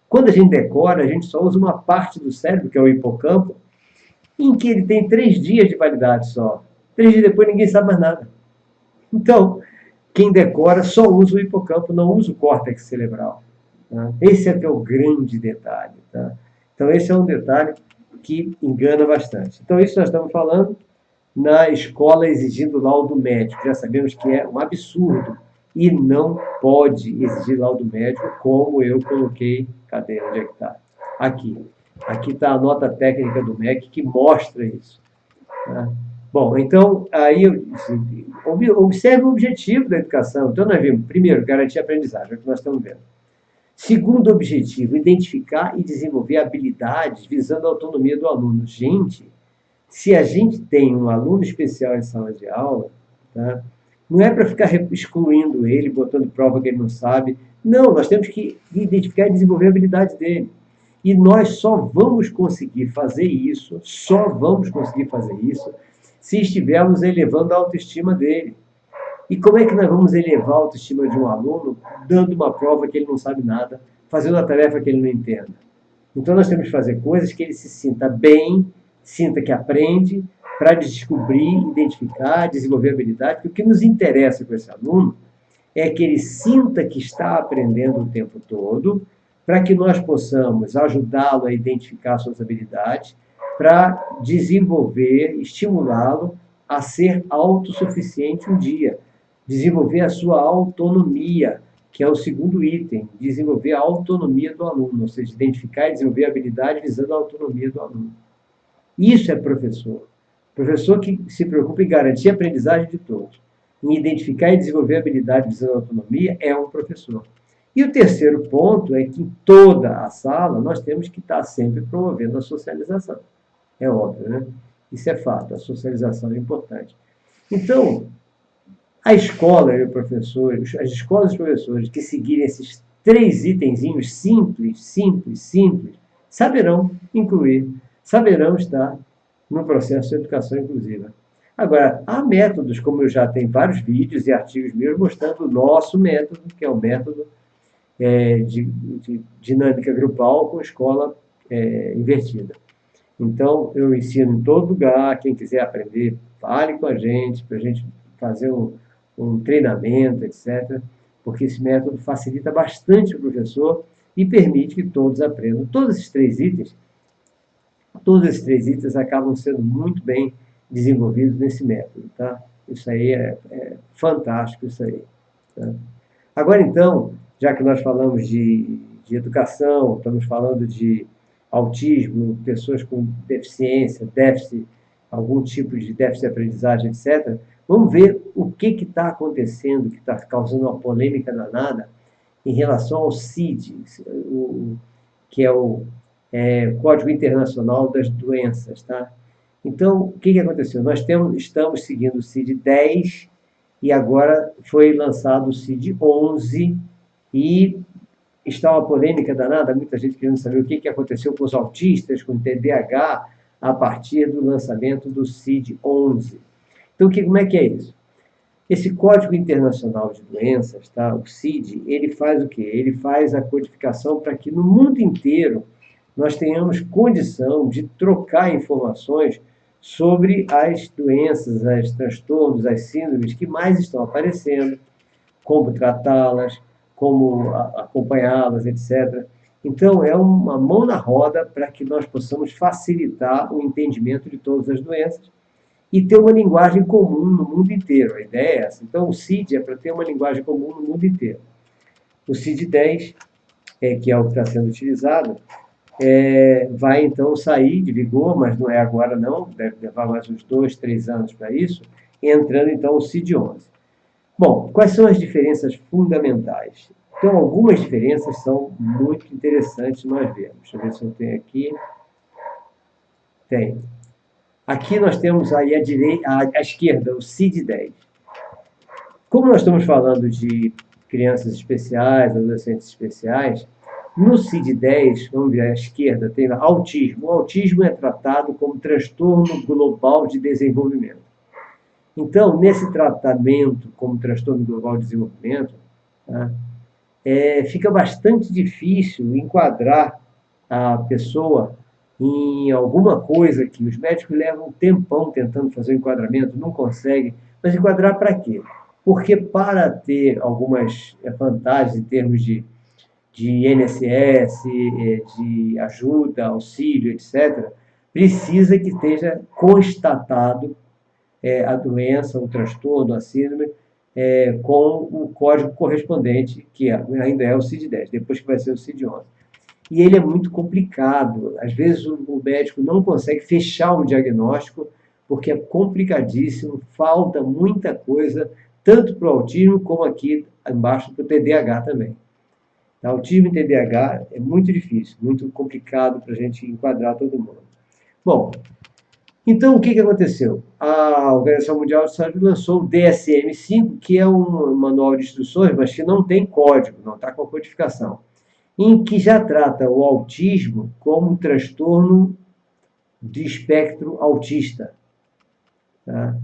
Quando a gente decora, a gente só usa uma parte do cérebro, que é o hipocampo, em que ele tem 3 dias de validade só. 3 dias depois ninguém sabe mais nada. Então, quem decora só usa o hipocampo, não usa o córtex cerebral. Tá? Esse é que é o grande detalhe. Tá? Então, esse é um detalhe que engana bastante. Então, isso nós estamos falando na escola exigindo laudo médico. Já sabemos que é um absurdo e não pode exigir laudo médico, como eu coloquei. Cadê? Onde é que está? Aqui. Aqui está a nota técnica do MEC que mostra isso. Tá? Bom, então, aí observe o objetivo da educação. Então, nós vimos, primeiro, garantir a aprendizagem, é o que nós estamos vendo. Segundo objetivo, identificar e desenvolver habilidades visando a autonomia do aluno. Gente, se a gente tem um aluno especial em sala de aula, tá? Não é para ficar excluindo ele, botando prova que ele não sabe. Não, nós temos que identificar e desenvolver a habilidade dele. E nós só vamos conseguir fazer isso, se estivermos elevando a autoestima dele. E como é que nós vamos elevar a autoestima de um aluno dando uma prova que ele não sabe nada, fazendo uma tarefa que ele não entenda? Então nós temos que fazer coisas que ele se sinta bem, sinta que aprende, para descobrir, identificar, desenvolver habilidade, porque o que nos interessa com esse aluno é que ele sinta que está aprendendo o tempo todo, para que nós possamos ajudá-lo a identificar suas habilidades, para desenvolver, estimulá-lo a ser autossuficiente um dia, desenvolver a sua autonomia, que é o segundo item, desenvolver a autonomia do aluno, ou seja, identificar e desenvolver a habilidade visando a autonomia do aluno. Isso é professor. Professor que se preocupa em garantir a aprendizagem de todos, em identificar e desenvolver a habilidade visando a autonomia, é um professor. E o terceiro ponto é que em toda a sala nós temos que estar sempre promovendo a socialização. É óbvio, né? Isso é fato, a socialização é importante. Então, a escola e o professor, as escolas e os professores que seguirem esses 3 itenzinhos simples, saberão incluir, saberão estar no processo de educação inclusiva. Agora, há métodos, como eu já tenho vários vídeos e artigos meus mostrando o nosso método, que é o método de dinâmica grupal com escola invertida. Então, eu ensino em todo lugar, quem quiser aprender, fale com a gente, para a gente fazer um treinamento, etc., porque esse método facilita bastante o professor e permite que todos aprendam. Todos esses três itens acabam sendo muito bem desenvolvidos nesse método, tá? Isso aí é fantástico, isso aí. Tá? Agora, então, já que nós falamos de educação, estamos falando de autismo, pessoas com deficiência, déficit, algum tipo de déficit de aprendizagem, etc., vamos ver o que está acontecendo, que está causando uma polêmica danada em relação ao CID, que é o Código Internacional das Doenças. Tá? Então, o que aconteceu? Nós estamos seguindo o CID-10 e agora foi lançado o CID-11 e está uma polêmica danada, muita gente querendo saber o que aconteceu com os autistas, com o TDAH, a partir do lançamento do CID-11. Então, como é que é isso? Esse Código Internacional de Doenças, tá? O CID, ele faz o quê? Ele faz a codificação para que no mundo inteiro nós tenhamos condição de trocar informações sobre as doenças, os transtornos, as síndromes que mais estão aparecendo, como tratá-las, como acompanhá-las, etc. Então, é uma mão na roda para que nós possamos facilitar o entendimento de todas as doenças e ter uma linguagem comum no mundo inteiro. A ideia é essa. Então, o CID é para ter uma linguagem comum no mundo inteiro. O CID-10, que é o que está sendo utilizado, vai então sair de vigor, mas não é agora não, deve levar mais uns 2, 3 anos para isso, entrando então o CID-11. Bom, quais são as diferenças fundamentais? Então, algumas diferenças são muito interessantes nós vermos. Deixa eu ver se eu tenho aqui. Tem. Aqui nós temos aí à esquerda o CID-10. Como nós estamos falando de crianças especiais, adolescentes especiais, no CID-10, vamos ver à esquerda, tem autismo. O autismo é tratado como transtorno global de desenvolvimento. Então, nesse tratamento como transtorno global de desenvolvimento, tá, fica bastante difícil enquadrar a pessoa em alguma coisa que os médicos levam um tempão tentando fazer o enquadramento, não conseguem. Mas enquadrar para quê? Porque para ter algumas vantagens em termos de INSS, de ajuda, auxílio, etc., precisa que esteja constatado a doença, o transtorno, a síndrome, com o código correspondente, que ainda é o CID-10, depois que vai ser o CID-11. E ele é muito complicado. Às vezes o médico não consegue fechar um diagnóstico, porque é complicadíssimo, falta muita coisa, tanto para o autismo como aqui embaixo para o TDAH também. Autismo e TDAH é muito difícil, muito complicado para a gente enquadrar todo mundo. Bom, então o que aconteceu? A Organização Mundial de Saúde lançou o DSM-5, que é um manual de instruções, mas que não tem código, não está com codificação, em que já trata o autismo como transtorno de espectro autista. Tá?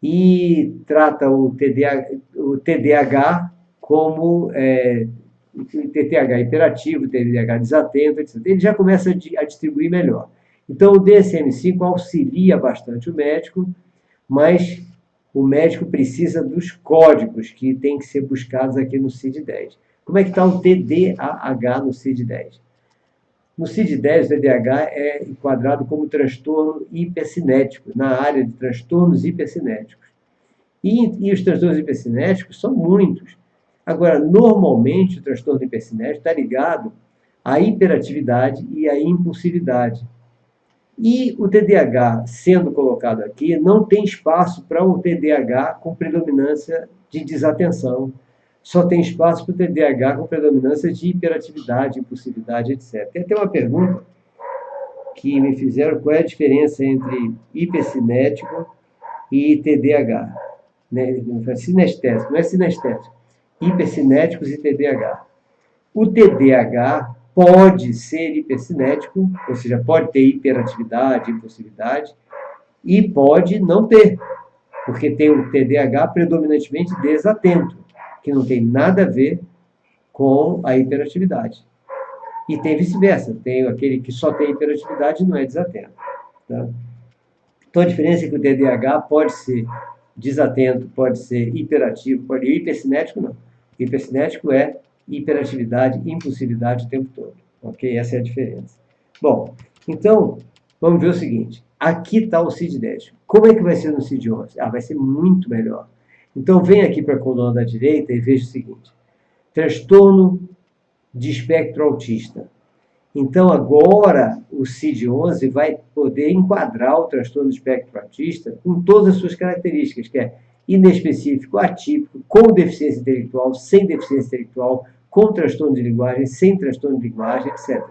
E trata o TDAH como TDAH hiperativo, TDAH desatento, etc. Ele já começa a distribuir melhor. Então, o DSM-5 auxilia bastante o médico, mas o médico precisa dos códigos que têm que ser buscados aqui no CID-10. Como é que está o TDAH no CID-10? No CID-10, o TDAH é enquadrado como transtorno hipercinético, na área de transtornos hipercinéticos. E os transtornos hipercinéticos são muitos. Agora, normalmente, o transtorno hipercinético está ligado à hiperatividade e à impulsividade. E o TDAH, sendo colocado aqui, não tem espaço para o TDAH com predominância de desatenção. Só tem espaço para o TDAH com predominância de hiperatividade, impulsividade, etc. Tem até uma pergunta que me fizeram, qual é a diferença entre hipercinético e TDAH? Né? Sinestésico, não é sinestésico. Hipercinéticos e TDAH. O TDAH pode ser hipercinético, ou seja, pode ter hiperatividade, impulsividade, e pode não ter, porque tem o TDAH predominantemente desatento, que não tem nada a ver com a hiperatividade. E tem vice-versa, tem aquele que só tem hiperatividade e não é desatento. Tá? Então a diferença é que o TDAH pode ser desatento, pode ser hiperativo, pode ser hipercinético, não. Hipercinético é hiperatividade, impulsividade o tempo todo. Ok? Essa é a diferença. Bom, então, vamos ver o seguinte. Aqui está o CID-10. Como é que vai ser no CID-11? Vai ser muito melhor. Então, vem aqui para a coluna da direita e veja o seguinte. Transtorno de espectro autista. Então, agora, o CID-11 vai poder enquadrar o transtorno do espectro autista com todas as suas características, que é inespecífico, atípico, com deficiência intelectual, sem deficiência intelectual, com transtorno de linguagem, sem transtorno de linguagem, etc.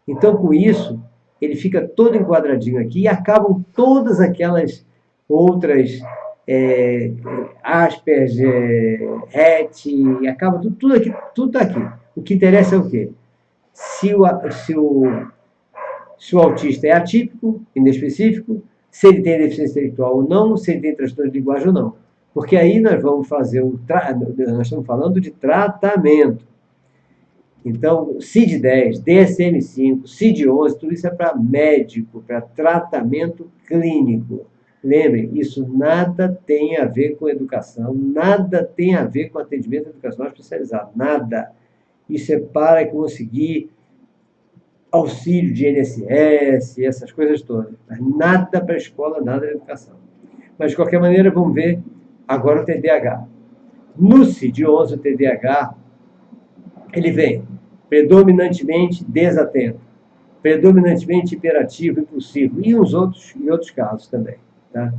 Então, com isso, ele fica todo enquadradinho aqui e acabam todas aquelas outras Asperger, Rett, acaba tudo aqui, tudo está aqui. O que interessa é o quê? Se o autista é atípico, inespecífico, se ele tem deficiência intelectual ou não, se ele tem transtorno de linguagem ou não. Porque aí nós vamos fazer nós estamos falando de tratamento. Então, CID-10, DSM-5, CID-11, tudo isso é para médico, para tratamento clínico. Lembrem, isso nada tem a ver com educação, nada tem a ver com atendimento educacional especializado, nada. Isso é para conseguir auxílio de INSS, essas coisas todas. Mas nada para a escola, nada para a educação. Mas, de qualquer maneira, vamos ver agora o TDAH. No CID-11, o TDAH, ele vem predominantemente desatento. predominantemente hiperativo, impulsivo, e outros casos também. Tá?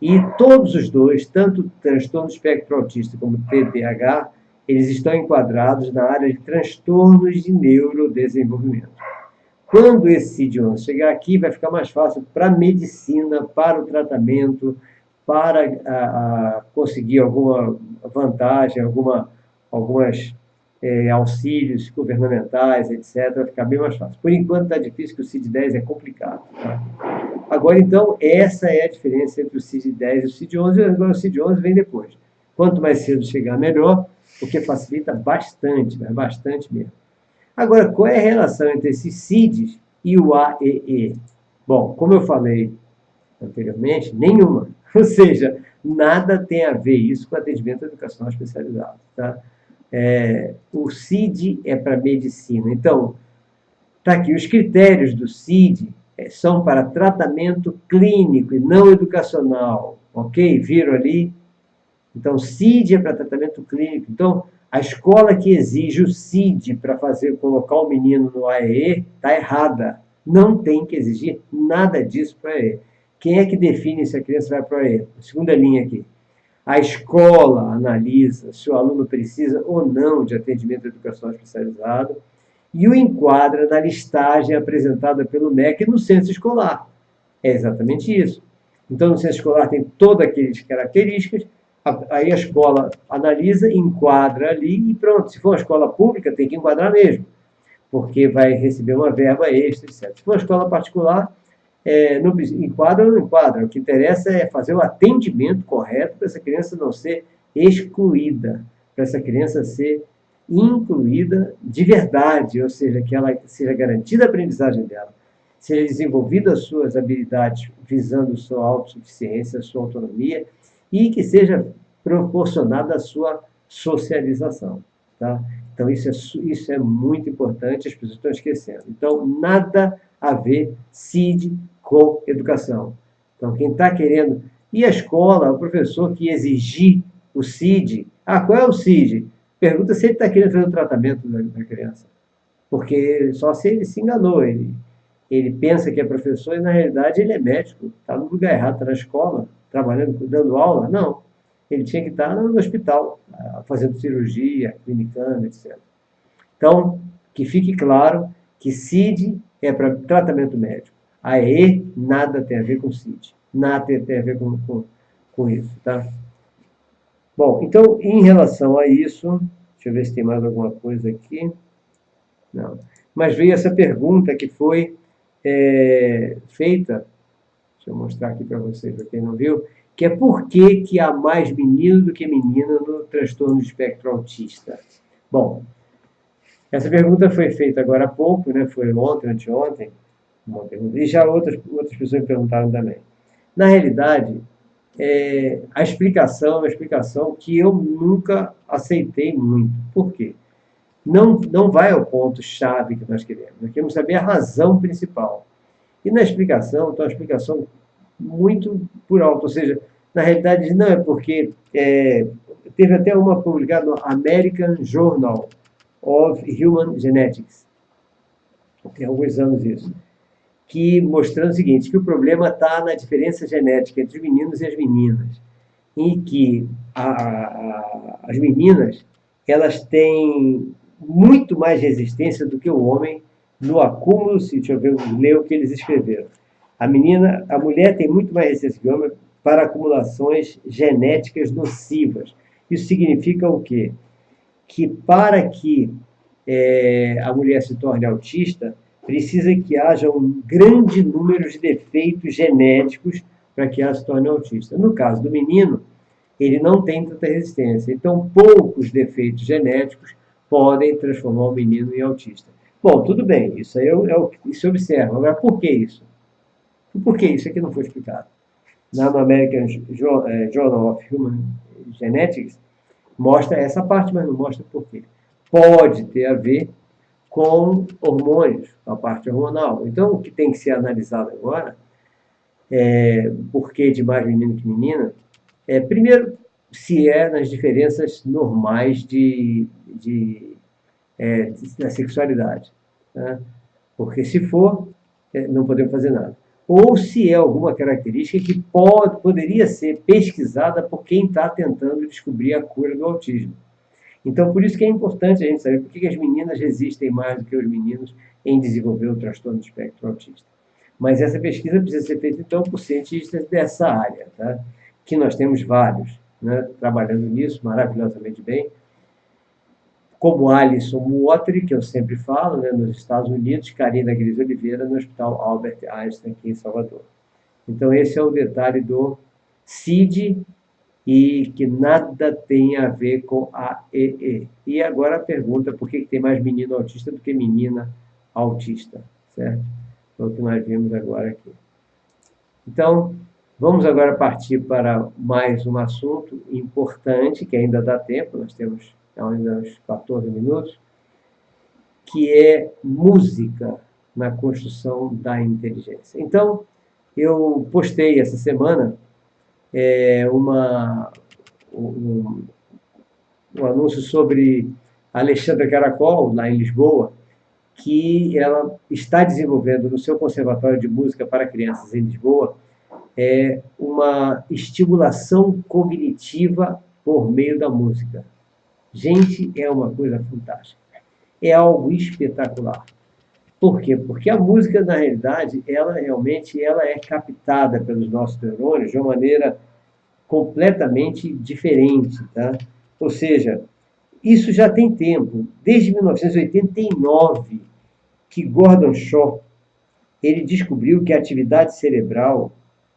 E todos os dois, tanto o transtorno do espectro autista como o TDAH, eles estão enquadrados na área de transtornos de neurodesenvolvimento. Quando esse CID-11 chegar aqui, vai ficar mais fácil para a medicina, para o tratamento, para conseguir alguma vantagem, algumas auxílios governamentais, etc., vai ficar bem mais fácil. Por enquanto está difícil, que o CID-10 é complicado. Tá? Agora, então, essa é a diferença entre o CID-10 e o CID-11, agora o CID-11 vem depois. Quanto mais cedo chegar, melhor, porque facilita bastante, mas bastante mesmo. Agora, qual é a relação entre esses CIDs e o AEE? Bom, como eu falei anteriormente, nenhuma. Ou seja, nada tem a ver isso com atendimento educacional especializado. Tá? O CID é para medicina. Então, está aqui, os critérios do CID são para tratamento clínico e não educacional. Ok? Viram ali? Então, CID é para tratamento clínico. Então, a escola que exige o CID para colocar o menino no AEE está errada. Não tem que exigir nada disso para AEE. Quem é que define se a criança vai para o AEE? Segunda linha aqui. A escola analisa se o aluno precisa ou não de atendimento educacional especializado e o enquadra na listagem apresentada pelo MEC no censo escolar. É exatamente isso. Então, no censo escolar tem todas aquelas características, aí a escola analisa, enquadra ali e pronto. Se for uma escola pública, tem que enquadrar mesmo, porque vai receber uma verba extra, etc. Se for uma escola particular, não enquadra ou não enquadra. O que interessa é fazer o atendimento correto para essa criança não ser excluída, para essa criança ser incluída de verdade, ou seja, que ela seja garantida a aprendizagem dela, seja desenvolvida as suas habilidades visando sua autossuficiência, sua autonomia, e que seja proporcionada a sua socialização. Tá? Então, isso é muito importante, as pessoas estão esquecendo. Então, nada a ver CID com educação. Então, quem está querendo... E a escola, o professor que exigir o CID... qual é o CID? Pergunta se ele está querendo fazer o tratamento da criança. Porque só se ele se enganou, ele pensa que é professor e, na realidade, ele é médico. Está no lugar errado, está na escola, trabalhando, dando aula. Não. Ele tinha que estar no hospital, fazendo cirurgia, clinicando, etc. Então, que fique claro que CID é para tratamento médico. AE nada tem a ver com CID. Nada tem a ver com isso, tá? Bom, então, em relação a isso, deixa eu ver se tem mais alguma coisa aqui. Não. Mas veio essa pergunta que foi feita, deixa eu mostrar aqui para vocês, para quem não viu, que é por que há mais menino do que menina no transtorno de espectro autista? Bom, essa pergunta foi feita agora há pouco, né? Foi ontem, anteontem, uma pergunta, e já outras pessoas me perguntaram também. Na realidade, a explicação é uma explicação que eu nunca aceitei muito. Por quê? Não vai ao ponto-chave que nós queremos. Nós queremos saber a razão principal. E na explicação, então, a explicação muito por alto. Ou seja, na realidade, não é porque... teve até uma publicada no American Journal of Human Genetics. Tem alguns anos isso. Que mostrando o seguinte, que o problema está na diferença genética entre os meninos e as meninas. Em que as meninas, elas têm muito mais resistência do que o homem no acúmulo, deixa eu ler o que eles escreveram. A mulher tem muito mais resistência que o homem para acumulações genéticas nocivas. Isso significa o quê? Que para que a mulher se torne autista, precisa que haja um grande número de defeitos genéticos para que ela se torne autista. No caso do menino, ele não tem tanta resistência. Então, poucos defeitos genéticos podem transformar o menino em autista. Bom, tudo bem, isso aí é o que se observa. Agora, por que isso? Por que isso aqui não foi explicado? Na American Journal of Human Genetics, mostra essa parte, mas não mostra por quê. Pode ter a ver com hormônios, a parte hormonal. Então, o que tem que ser analisado agora, por que de mais menino que menina, primeiro, se nas diferenças normais da sexualidade. Né? Porque se for, não podemos fazer nada. Ou se é alguma característica que poderia ser pesquisada por quem está tentando descobrir a cura do autismo. Então, por isso que é importante a gente saber por que as meninas resistem mais do que os meninos em desenvolver o transtorno do espectro autista. Mas essa pesquisa precisa ser feita, então, por cientistas dessa área, tá? Que nós temos vários, né, trabalhando nisso maravilhosamente bem, como Alison Muotri, que eu sempre falo, né, nos Estados Unidos, Karina Gris Oliveira, no Hospital Albert Einstein, aqui em Salvador. Então, esse é o detalhe do CID, e que nada tem a ver com a EE. E agora a pergunta, por que tem mais menino autista do que menina autista, certo? É o que nós vimos agora aqui. Então, vamos agora partir para mais um assunto importante, que ainda dá tempo, nós temos ainda uns 14 minutos, que é música na construção da inteligência. Então, eu postei essa semana um anúncio sobre a Alexandra Caracol, lá em Lisboa, que ela está desenvolvendo no seu Conservatório de Música para Crianças em Lisboa uma estimulação cognitiva por meio da música. Gente, é uma coisa fantástica. É algo espetacular. Por quê? Porque a música, na realidade, ela é captada pelos nossos neurônios de uma maneira completamente diferente, tá? Ou seja, isso já tem tempo. Desde 1989, que Gordon Shaw ele descobriu que a atividade cerebral,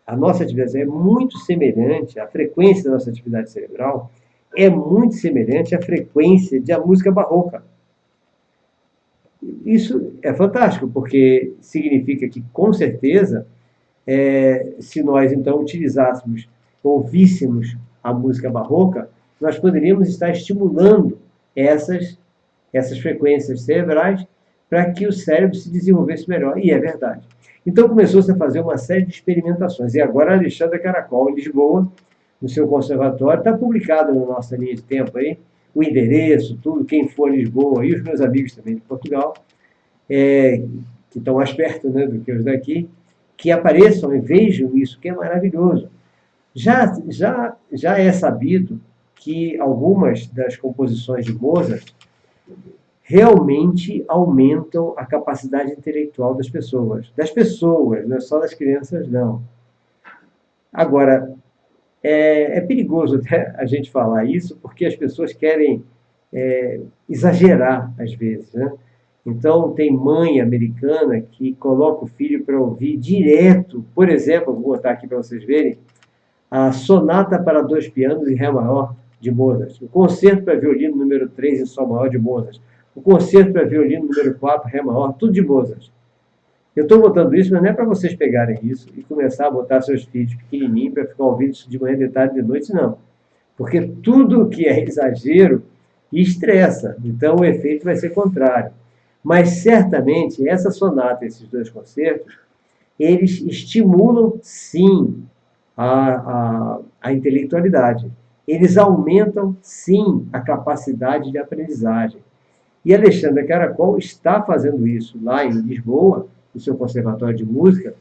a nossa atividade cerebral é muito semelhante, a frequência da nossa atividade cerebral é muito semelhante à frequência da música barroca. Isso é fantástico, porque significa que, com certeza, se nós, então, ouvíssemos a música barroca, nós poderíamos estar estimulando essas frequências cerebrais para que o cérebro se desenvolvesse melhor. E é verdade. Então, começou-se a fazer uma série de experimentações. E agora, a Alexandra Caracol, em Lisboa, no seu conservatório, está publicado na nossa linha de tempo aí, o endereço, tudo, quem for a Lisboa, e os meus amigos também de Portugal, que estão mais perto, né, do que os daqui, que apareçam e vejam isso, que é maravilhoso. Já é sabido que algumas das composições de Mozart realmente aumentam a capacidade intelectual das pessoas. Das pessoas, não é só das crianças, não. Agora, é perigoso até a gente falar isso, porque as pessoas querem exagerar, às vezes, né? Então, tem mãe americana que coloca o filho para ouvir direto, por exemplo, vou botar aqui para vocês verem, a Sonata para 2 pianos em Ré maior, de Mozart, o Concerto para Violino número 3 em Sol maior, de Mozart, o Concerto para Violino número 4, Ré maior, tudo de Mozart. Eu estou botando isso, mas não é para vocês pegarem isso e começar a botar seus filhos pequenininhos para ficar ouvindo isso de manhã, de tarde, de noite, não. Porque tudo que é exagero estressa, então o efeito vai ser contrário. Mas, certamente, essa sonata, esses 2 concertos, eles estimulam, sim, a intelectualidade. Eles aumentam, sim, a capacidade de aprendizagem. E Alexandra Caracol está fazendo isso lá em Lisboa, no seu Conservatório de Música,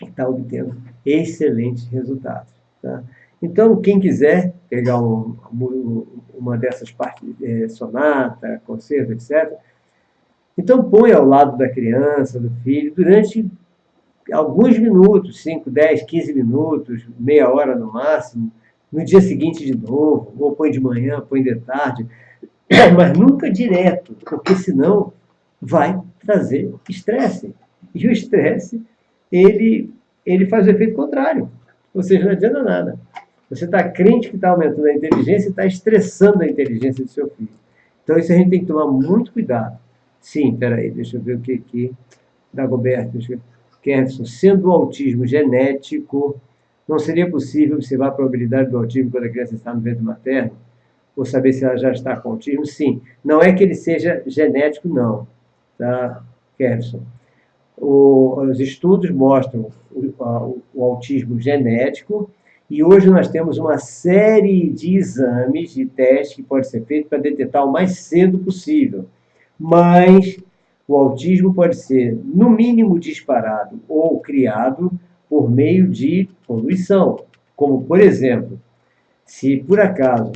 e está obtendo excelentes resultados. Tá? Então, quem quiser pegar uma dessas partes, sonata, concerto, etc., então põe ao lado da criança, do filho, durante alguns minutos, 5, 10, 15 minutos, meia hora no máximo, no dia seguinte de novo, ou põe de manhã, põe de tarde, mas nunca direto, porque senão vai trazer estresse. E o estresse, ele faz o efeito contrário. Ou seja, não adianta nada. Você está crente que está aumentando a inteligência e está estressando a inteligência do seu filho. Então, isso a gente tem que tomar muito cuidado. Sim, peraí, deixa eu ver o que aqui. Dagoberto, Kerson, sendo o autismo genético, não seria possível observar a probabilidade do autismo quando a criança está no ventre materno? Ou saber se ela já está com autismo? Sim. Não é que ele seja genético, não. Tá, Kerson? Os estudos mostram o autismo genético e hoje nós temos uma série de exames, de testes que pode ser feito para detectar o mais cedo possível. Mas o autismo pode ser, no mínimo, disparado ou criado por meio de poluição. Como, por exemplo, se por acaso,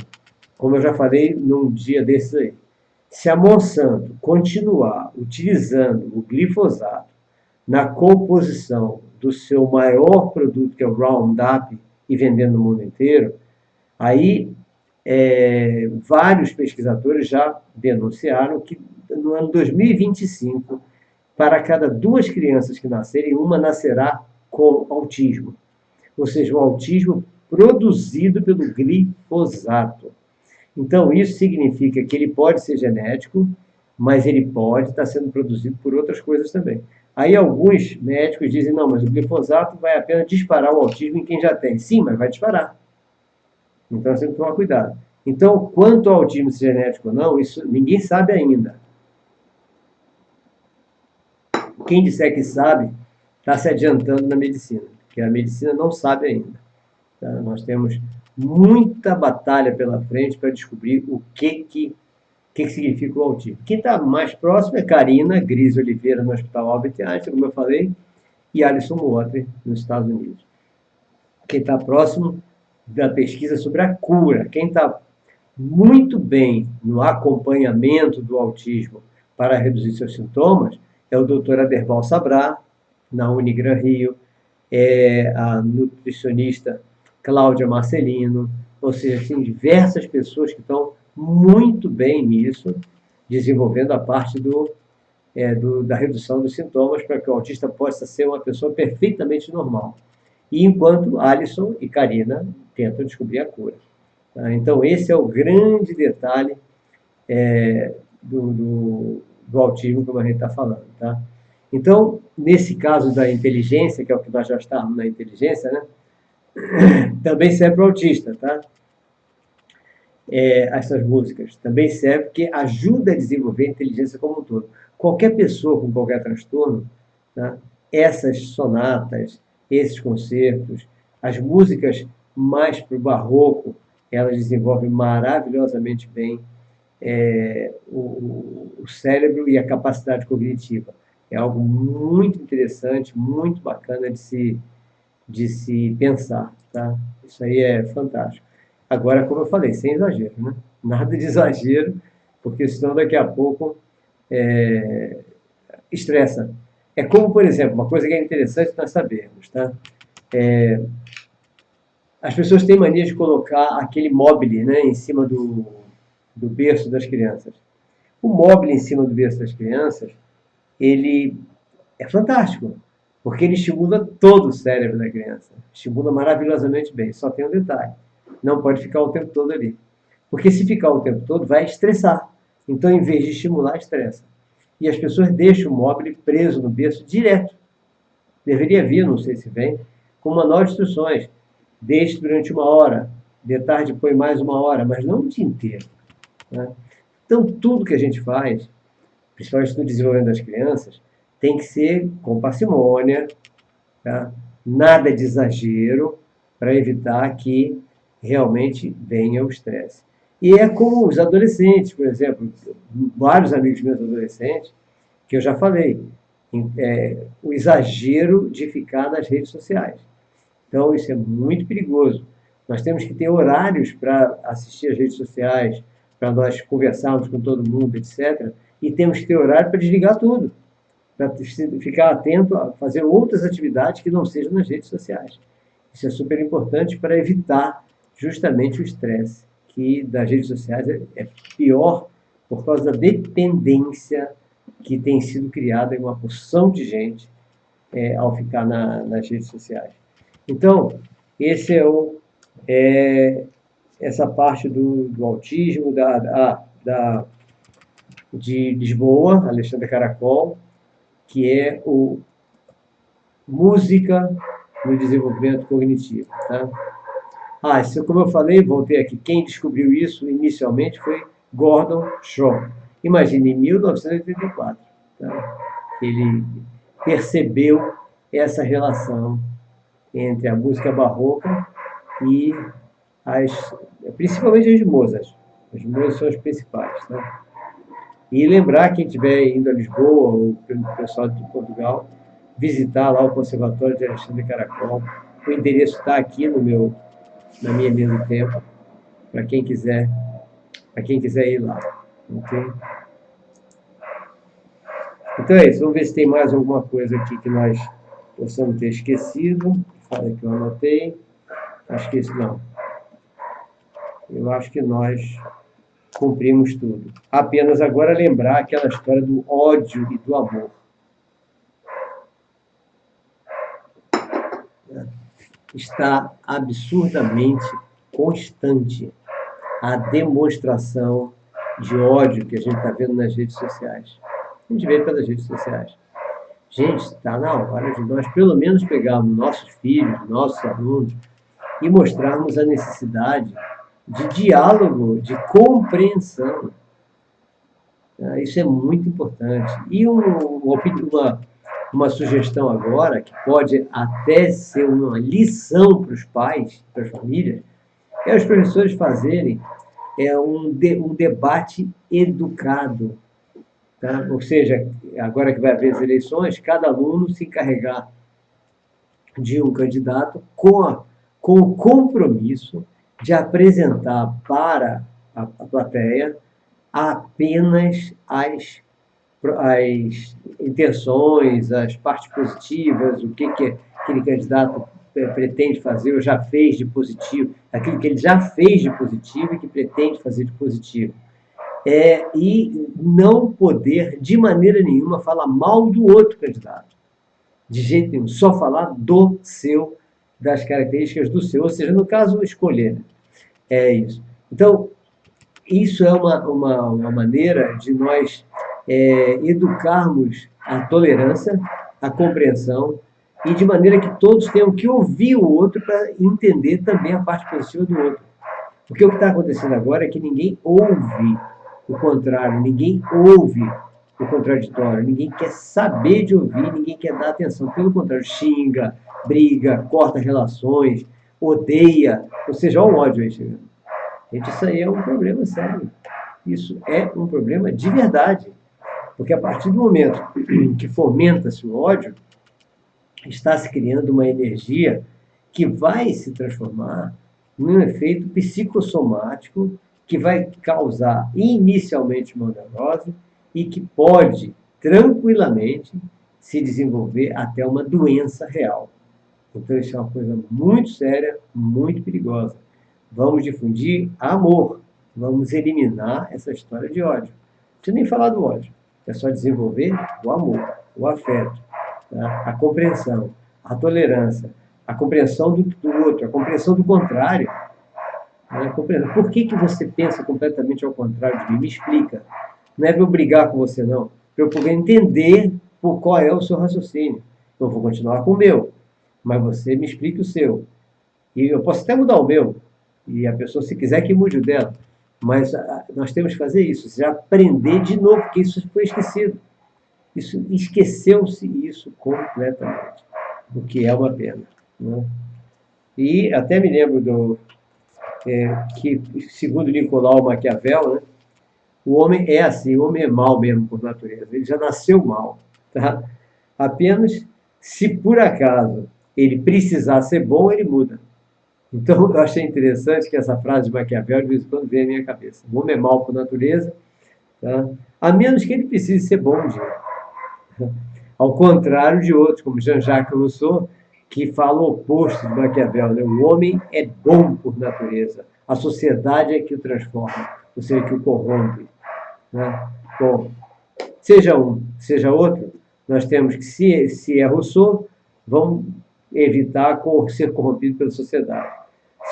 como eu já falei num dia desses aí, se a Monsanto continuar utilizando o glifosato na composição do seu maior produto, que é o Roundup, e vendendo no mundo inteiro, aí vários pesquisadores já denunciaram que no ano 2025, para cada 2 crianças que nascerem, uma nascerá com autismo. Ou seja, o autismo produzido pelo glifosato. Então, isso significa que ele pode ser genético, mas ele pode estar sendo produzido por outras coisas também. Aí alguns médicos dizem, não, mas o glifosato vai apenas disparar o autismo em quem já tem. Sim, mas vai disparar. Então, você tem que tomar cuidado. Então, quanto ao autismo genético ou não, isso ninguém sabe ainda. Quem disser que sabe, está se adiantando na medicina, porque a medicina não sabe ainda. Tá? Nós temos muita batalha pela frente para descobrir o que significa o autismo. Quem está mais próximo é Karina Gris Oliveira, no Hospital Albert Einstein, como eu falei, e Alison Motter, nos Estados Unidos. Quem está próximo da pesquisa sobre a cura, quem está muito bem no acompanhamento do autismo para reduzir seus sintomas, é o Dr. Aderbal Sabrá, na Unigran Rio, é a nutricionista Cláudia Marcelino, ou seja, tem diversas pessoas que estão muito bem nisso, desenvolvendo a parte da redução dos sintomas para que o autista possa ser uma pessoa perfeitamente normal. E enquanto Alisson e Karina tentam descobrir a cura. Tá? Então, esse é o grande detalhe do autismo, como a gente está falando. Tá? Então, nesse caso da inteligência, que é o que nós já estávamos na inteligência, né? Também serve para o autista, tá? Essas músicas também serve porque ajuda a desenvolver a inteligência como um todo. Qualquer pessoa com qualquer transtorno, tá? Essas sonatas, esses concertos, as músicas mais para o barroco, elas desenvolvem maravilhosamente bem o cérebro e a capacidade cognitiva. É algo muito interessante, muito bacana de se pensar, tá? Isso aí é fantástico. Agora, como eu falei, sem exagero, né? Nada de exagero, porque senão daqui a pouco estressa. É como, por exemplo, uma coisa que é interessante nós sabermos, tá? As pessoas têm mania de colocar aquele mobile, né, em cima do berço das crianças. O mobile em cima do berço das crianças, ele é fantástico, porque ele estimula todo o cérebro da criança. Estimula maravilhosamente bem. Só tem um detalhe: não pode ficar o tempo todo ali. Porque se ficar o tempo todo, vai estressar. Então, em vez de estimular, estressa. E as pessoas deixam o móvel preso no berço direto. Deveria vir, não sei se vem, com um manual de instruções. Deixe durante 1 hora. De tarde põe mais 1 hora, mas não o dia inteiro. Né? Então, tudo que a gente faz, principalmente no desenvolvimento das crianças, tem que ser com parcimônia, tá? Nada de exagero, para evitar que realmente venha o estresse. E é como os adolescentes, por exemplo, vários amigos meus adolescentes, que eu já falei, o exagero de ficar nas redes sociais. Então, isso é muito perigoso. Nós temos que ter horários para assistir às redes sociais, para nós conversarmos com todo mundo, etc. E temos que ter horário para desligar tudo, para ficar atento a fazer outras atividades que não sejam nas redes sociais. Isso é super importante para evitar justamente o estresse, que das redes sociais é pior por causa da dependência que tem sido criada em uma porção de gente ao ficar nas redes sociais. Então, esse essa parte do autismo, de Lisboa, Alexandre Caracol, que é o música no desenvolvimento cognitivo. Tá? Isso, como eu falei, voltei aqui, quem descobriu isso inicialmente foi Gordon Shaw. Imagine, em 1984, tá? Ele percebeu essa relação entre a música barroca e principalmente as Mozart. As Mozart são as principais. Tá? E lembrar quem estiver indo a Lisboa, ou o pessoal de Portugal, visitar lá o Conservatório de Alexandre Caracol. O endereço está aqui na minha linha do tempo, para quem quiser ir lá. Ok? Então é isso, vamos ver se tem mais alguma coisa aqui que nós possamos ter esquecido. Fala que eu anotei. Acho que isso não. Eu acho que nós cumprimos tudo. Apenas agora lembrar aquela história do ódio e do amor. Está absurdamente constante a demonstração de ódio que a gente está vendo nas redes sociais. A gente vê pelas redes sociais. Gente, está na hora de nós, pelo menos, pegarmos nossos filhos, nossos alunos, e mostrarmos a necessidade de diálogo, de compreensão. Isso é muito importante. E uma sugestão agora, que pode até ser uma lição para os pais, para as famílias, é os professores fazerem um debate educado. Tá? Ou seja, agora que vai haver as eleições, cada aluno se encarregar de um candidato com o compromisso de apresentar para a plateia apenas as intenções, as partes positivas, o que aquele candidato pretende fazer ou já fez de positivo, aquilo que ele já fez de positivo e que pretende fazer de positivo. E não poder, de maneira nenhuma, falar mal do outro candidato. De jeito nenhum, só falar das características do seu, ou seja, no caso, escolher. É isso. Então, isso é uma maneira de nós educarmos a tolerância, a compreensão, e de maneira que todos tenham que ouvir o outro para entender também a parte positiva do outro. Porque o que está acontecendo agora é que ninguém ouve o contrário, ninguém ouve o contraditório, ninguém quer saber de ouvir, ninguém quer dar atenção. Pelo contrário, xinga, briga, corta relações, odeia, ou seja, olha o ódio aí chegando. Gente, isso aí é um problema sério. Isso é um problema de verdade. Porque a partir do momento que fomenta-se o ódio, está se criando uma energia que vai se transformar num efeito psicossomático que vai causar inicialmente uma neurose e que pode tranquilamente se desenvolver até uma doença real. Então, isso é uma coisa muito séria, muito perigosa. Vamos difundir amor, vamos eliminar essa história de ódio. Não precisa nem falar do ódio, é só desenvolver o amor, o afeto, tá? A compreensão, a tolerância, a compreensão do outro, a compreensão do contrário. Por que você pensa completamente ao contrário de mim? Me explica. Não é para eu brigar com você, não. Para eu poder entender por qual é o seu raciocínio. Eu vou continuar com o meu, mas você me explique o seu. E eu posso até mudar o meu, e a pessoa, se quiser, que mude o dela. Mas nós temos que fazer isso, já aprender de novo, porque isso foi esquecido. Esqueceu-se isso completamente, o que é uma pena. Né? E até me lembro que, segundo Nicolau Maquiavel, né, o homem é assim, o homem é mau mesmo por natureza, ele já nasceu mal. Tá? Apenas se por acaso ele precisar ser bom, ele muda. Então, eu achei interessante que essa frase de Maquiavel, de vez em quando, vem à minha cabeça. O homem é mau por natureza, tá? A menos que ele precise ser bom um dia. Ao contrário de outros, como Jean-Jacques Rousseau, que fala o oposto de Maquiavel. Né? O homem é bom por natureza. A sociedade é que o transforma, ou seja, que o corrompe. Né? Bom, seja um, seja outro, nós temos que, se é Rousseau, vamos evitar ser corrompido pela sociedade.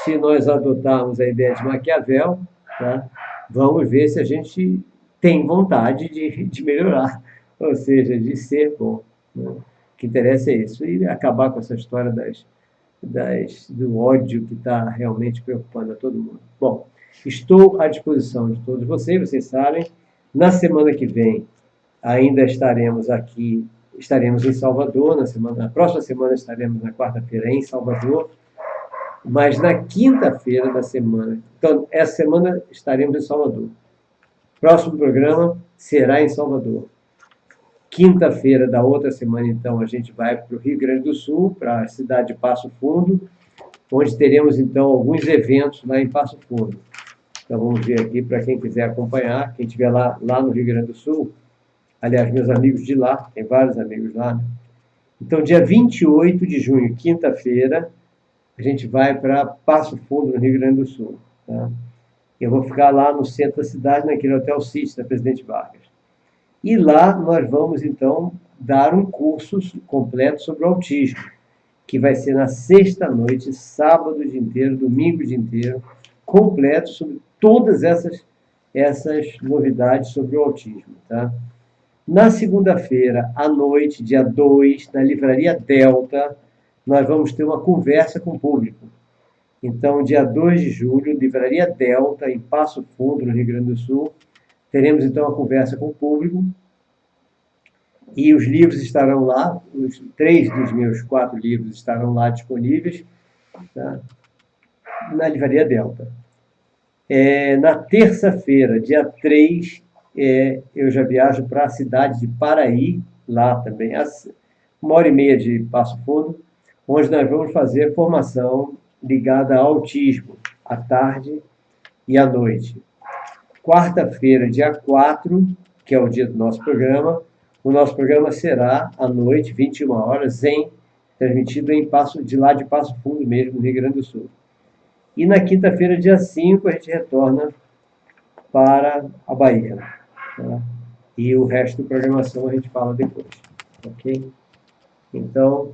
Se nós adotarmos a ideia de Maquiavel, tá, vamos ver se a gente tem vontade de melhorar, ou seja, de ser bom. Né? O que interessa é isso. E acabar com essa história do ódio que está realmente preocupando a todo mundo. Bom, estou à disposição de todos vocês sabem. Na semana que vem, ainda estaremos aqui, estaremos em Salvador, na próxima semana estaremos na quarta-feira em Salvador, mas na quinta-feira da semana, então essa semana estaremos em Salvador. Próximo programa será em Salvador. Quinta-feira da outra semana, então, a gente vai para o Rio Grande do Sul, para a cidade de Passo Fundo, onde teremos, então, alguns eventos lá em Passo Fundo. Então, vamos ver aqui para quem quiser acompanhar, quem estiver lá no Rio Grande do Sul. Aliás, meus amigos de lá, tem vários amigos lá, né? Então, dia 28 de junho, quinta-feira, a gente vai para Passo Fundo, no Rio Grande do Sul. Tá? Eu vou ficar lá no centro da cidade, naquele Hotel City, da Presidente Vargas. E lá nós vamos, então, dar um curso completo sobre o autismo, que vai ser na sexta-noite, sábado o dia inteiro, domingo o dia inteiro, completo sobre todas essas novidades sobre o autismo. Tá? Na segunda-feira, à noite, dia 2, na Livraria Delta, nós vamos ter uma conversa com o público. Então, dia 2 de julho, Livraria Delta, em Passo Fundo, no Rio Grande do Sul, teremos então a conversa com o público e os livros estarão lá, os 3 dos meus 4 livros estarão lá disponíveis, tá? Na Livraria Delta. Na terça-feira, dia 3, eu já viajo para a cidade de Paraí, lá também, a 1h30 de Passo Fundo, onde nós vamos fazer formação ligada ao autismo, à tarde e à noite. Quarta-feira, dia 4, que é o dia do nosso programa, o nosso programa será à noite, 21 horas, transmitido de lá de Passo Fundo mesmo, no Rio Grande do Sul. E na quinta-feira, dia 5, a gente retorna para a Bahia. Tá? E o resto da programação a gente fala depois. Ok? Então,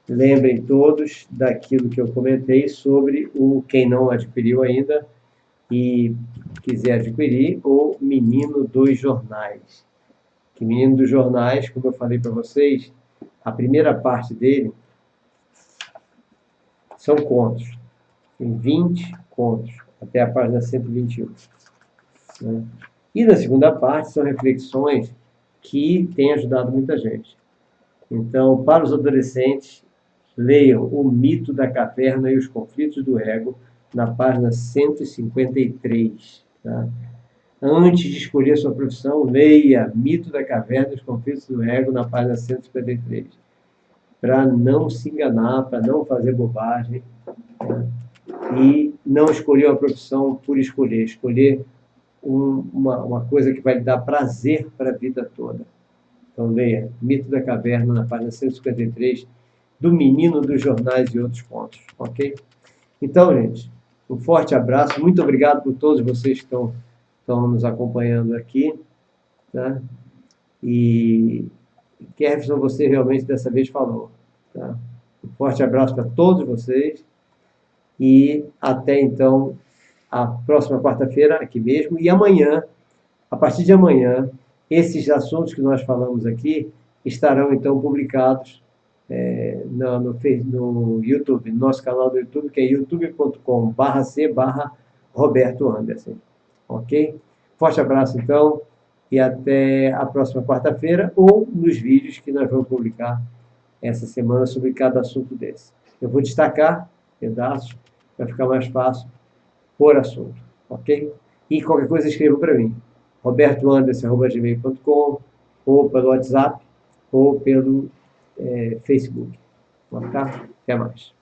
lembrem todos daquilo que eu comentei sobre quem não adquiriu ainda e quiser adquirir, o Menino dos Jornais. Que Menino dos Jornais, como eu falei para vocês, a primeira parte dele são contos. Tem 20 contos, até a página 121. Né? E na segunda parte são reflexões que têm ajudado muita gente. Então, para os adolescentes, leiam O Mito da Caverna e os Conflitos do Ego, na página 153. Tá? Antes de escolher sua profissão, leia Mito da Caverna e os Conflitos do Ego, na página 153. Para não se enganar, para não fazer bobagem, né? E não escolher uma profissão por escolher uma coisa que vai lhe dar prazer para a vida toda. Então, leia Mito da Caverna, na página 153, do Menino dos Jornais e outros contos, ok? Então, gente, um forte abraço, muito obrigado por todos vocês que estão nos acompanhando aqui, tá? E Kerfson, você realmente dessa vez falou, tá? Um forte abraço para todos vocês e até então a próxima quarta-feira aqui mesmo e amanhã, a partir de amanhã, esses assuntos que nós falamos aqui estarão então publicados no YouTube, no nosso canal do YouTube, que é youtube.com/c/Roberto Anderson. Ok? Forte abraço, então, e até a próxima quarta-feira, ou nos vídeos que nós vamos publicar essa semana sobre cada assunto desse. Eu vou destacar pedaços, para ficar mais fácil, por assunto. Ok? E qualquer coisa, escreva para mim. robertoanderson@gmail.com, ou pelo WhatsApp, ou pelo Facebook. Ok? Até mais.